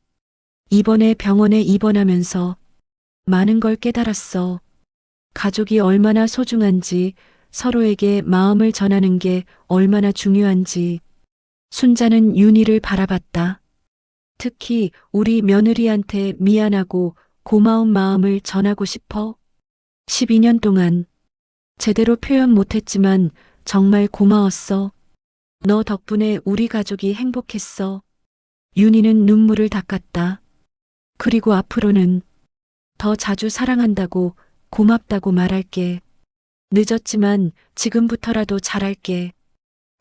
이번에 병원에 입원하면서 많은 걸 깨달았어. 가족이 얼마나 소중한지, 서로에게 마음을 전하는 게 얼마나 중요한지. 순자는 윤희를 바라봤다. 특히 우리 며느리한테 미안하고 고마운 마음을 전하고 싶어. 12년 동안 제대로 표현 못했지만 정말 고마웠어. 너 덕분에 우리 가족이 행복했어. 윤희는 눈물을 닦았다. 그리고 앞으로는 더 자주 사랑한다고 고맙다고 말할게. 늦었지만 지금부터라도 잘할게.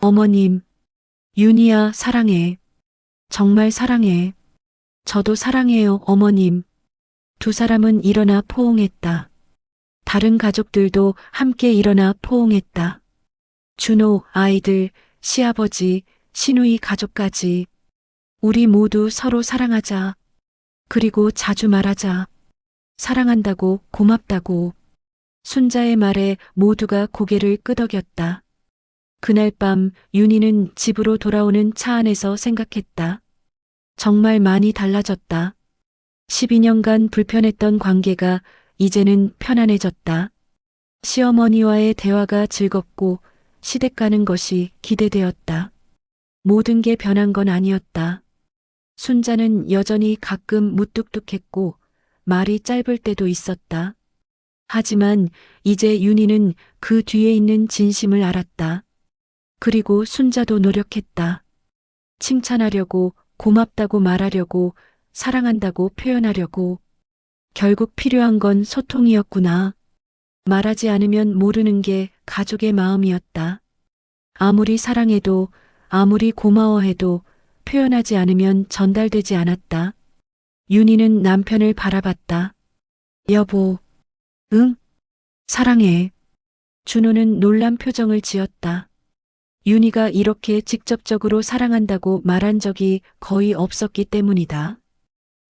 어머님, 윤희야 사랑해. 정말 사랑해. 저도 사랑해요, 어머님. 두 사람은 일어나 포옹했다. 다른 가족들도 함께 일어나 포옹했다. 준호, 아이들, 시아버지, 시누이 가족까지. 우리 모두 서로 사랑하자. 그리고 자주 말하자. 사랑한다고, 고맙다고. 순자의 말에 모두가 고개를 끄덕였다. 그날 밤 윤희는 집으로 돌아오는 차 안에서 생각했다. 정말 많이 달라졌다. 12년간 불편했던 관계가 이제는 편안해졌다. 시어머니와의 대화가 즐겁고 시댁 가는 것이 기대되었다. 모든 게 변한 건 아니었다. 순자는 여전히 가끔 무뚝뚝했고 말이 짧을 때도 있었다. 하지만 이제 윤희는 그 뒤에 있는 진심을 알았다. 그리고 순자도 노력했다. 칭찬하려고, 고맙다고 말하려고, 사랑한다고 표현하려고. 결국 필요한 건 소통이었구나. 말하지 않으면 모르는 게 가족의 마음이었다. 아무리 사랑해도, 아무리 고마워해도 표현하지 않으면 전달되지 않았다. 윤희는 남편을 바라봤다. 여보, 응? 사랑해. 준호는 놀란 표정을 지었다. 윤희가 이렇게 직접적으로 사랑한다고 말한 적이 거의 없었기 때문이다.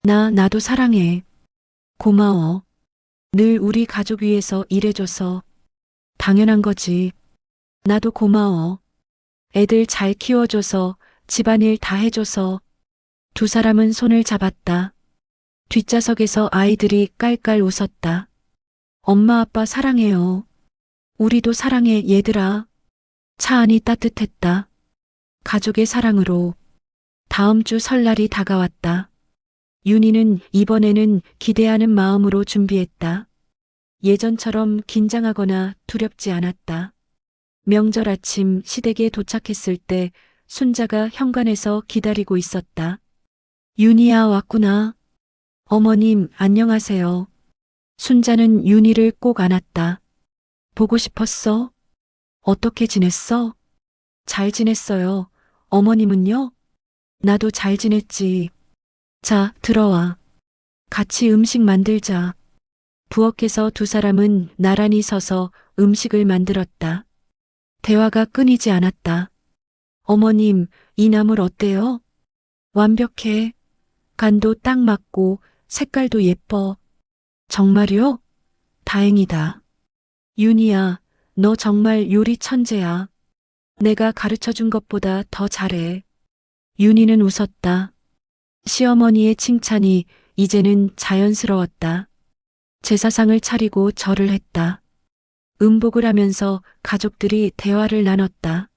나도 사랑해. 고마워. 늘 우리 가족 위해서 일해줘서. 당연한 거지. 나도 고마워. 애들 잘 키워줘서, 집안일 다 해줘서. 두 사람은 손을 잡았다. 뒷좌석에서 아이들이 깔깔 웃었다. 엄마 아빠 사랑해요. 우리도 사랑해, 얘들아. 차 안이 따뜻했다. 가족의 사랑으로. 다음 주 설날이 다가왔다. 윤희는 이번에는 기대하는 마음으로 준비했다. 예전처럼 긴장하거나 두렵지 않았다. 명절 아침 시댁에 도착했을 때 순자가 현관에서 기다리고 있었다. 윤희야, 왔구나. 어머님, 안녕하세요. 순자는 윤희를 꼭 안았다. 보고 싶었어? 어떻게 지냈어? 잘 지냈어요. 어머님은요? 나도 잘 지냈지. 자, 들어와. 같이 음식 만들자. 부엌에서 두 사람은 나란히 서서 음식을 만들었다. 대화가 끊이지 않았다. 어머님, 이 나물 어때요? 완벽해. 간도 딱 맞고 색깔도 예뻐. 정말요? 다행이다. 윤희야, 너 정말 요리 천재야. 내가 가르쳐 준 것보다 더 잘해. 윤희는 웃었다. 시어머니의 칭찬이 이제는 자연스러웠다. 제사상을 차리고 절을 했다. 음복을 하면서 가족들이 대화를 나눴다.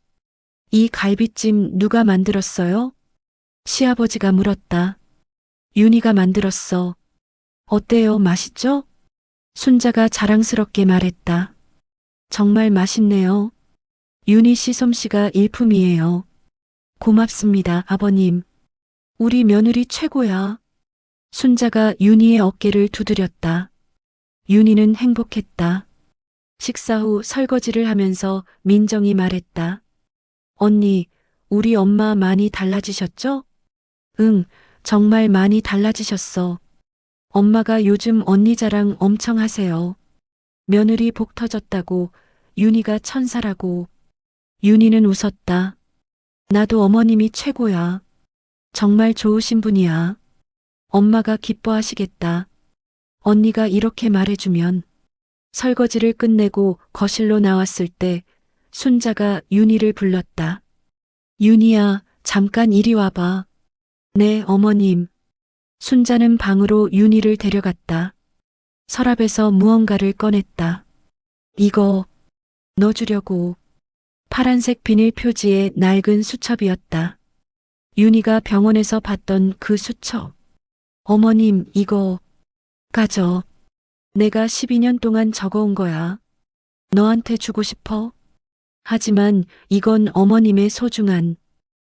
이 갈비찜 누가 만들었어요? 시아버지가 물었다. 윤희가 만들었어. 어때요? 맛있죠? 순자가 자랑스럽게 말했다. 정말 맛있네요. 윤희 씨 솜씨가 일품이에요. 고맙습니다, 아버님. 우리 며느리 최고야. 순자가 윤희의 어깨를 두드렸다. 윤희는 행복했다. 식사 후 설거지를 하면서 민정이 말했다. 언니, 우리 엄마 많이 달라지셨죠? 응, 정말 많이 달라지셨어. 엄마가 요즘 언니 자랑 엄청 하세요. 며느리 복 터졌다고, 윤희가 천사라고. 윤희는 웃었다. 나도 어머님이 최고야. 정말 좋으신 분이야. 엄마가 기뻐하시겠다. 언니가 이렇게 말해주면. 설거지를 끝내고 거실로 나왔을 때 순자가 윤희를 불렀다. 윤희야, 잠깐 이리 와봐. 네, 어머님. 순자는 방으로 윤희를 데려갔다. 서랍에서 무언가를 꺼냈다. 이거 너 주려고. 파란색 비닐 표지의 낡은 수첩이었다. 윤희가 병원에서 봤던 그 수첩. 어머님, 이거 가져. 내가 12년 동안 적어온 거야. 너한테 주고 싶어? 하지만 이건 어머님의 소중한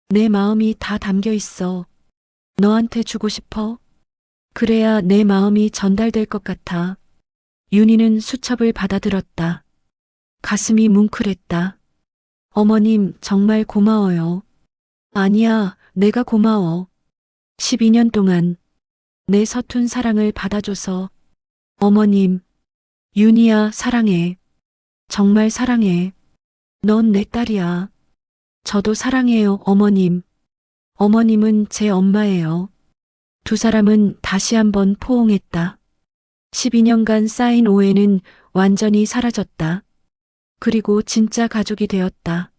내 마음이 다 담겨 있어. 너한테 주고 싶어? 그래야 내 마음이 전달될 것 같아. 윤희는 수첩을 받아들었다. 가슴이 뭉클했다. 어머님, 정말 고마워요. 아니야, 내가 고마워. 12년 동안 내 서툰 사랑을 받아줘서. 어머님, 윤희야, 사랑해. 정말 사랑해. 넌 내 딸이야. 저도 사랑해요, 어머님. 어머님은 제 엄마예요. 두 사람은 다시 한번 포옹했다. 12년간 쌓인 오해는 완전히 사라졌다. 그리고 진짜 가족이 되었다.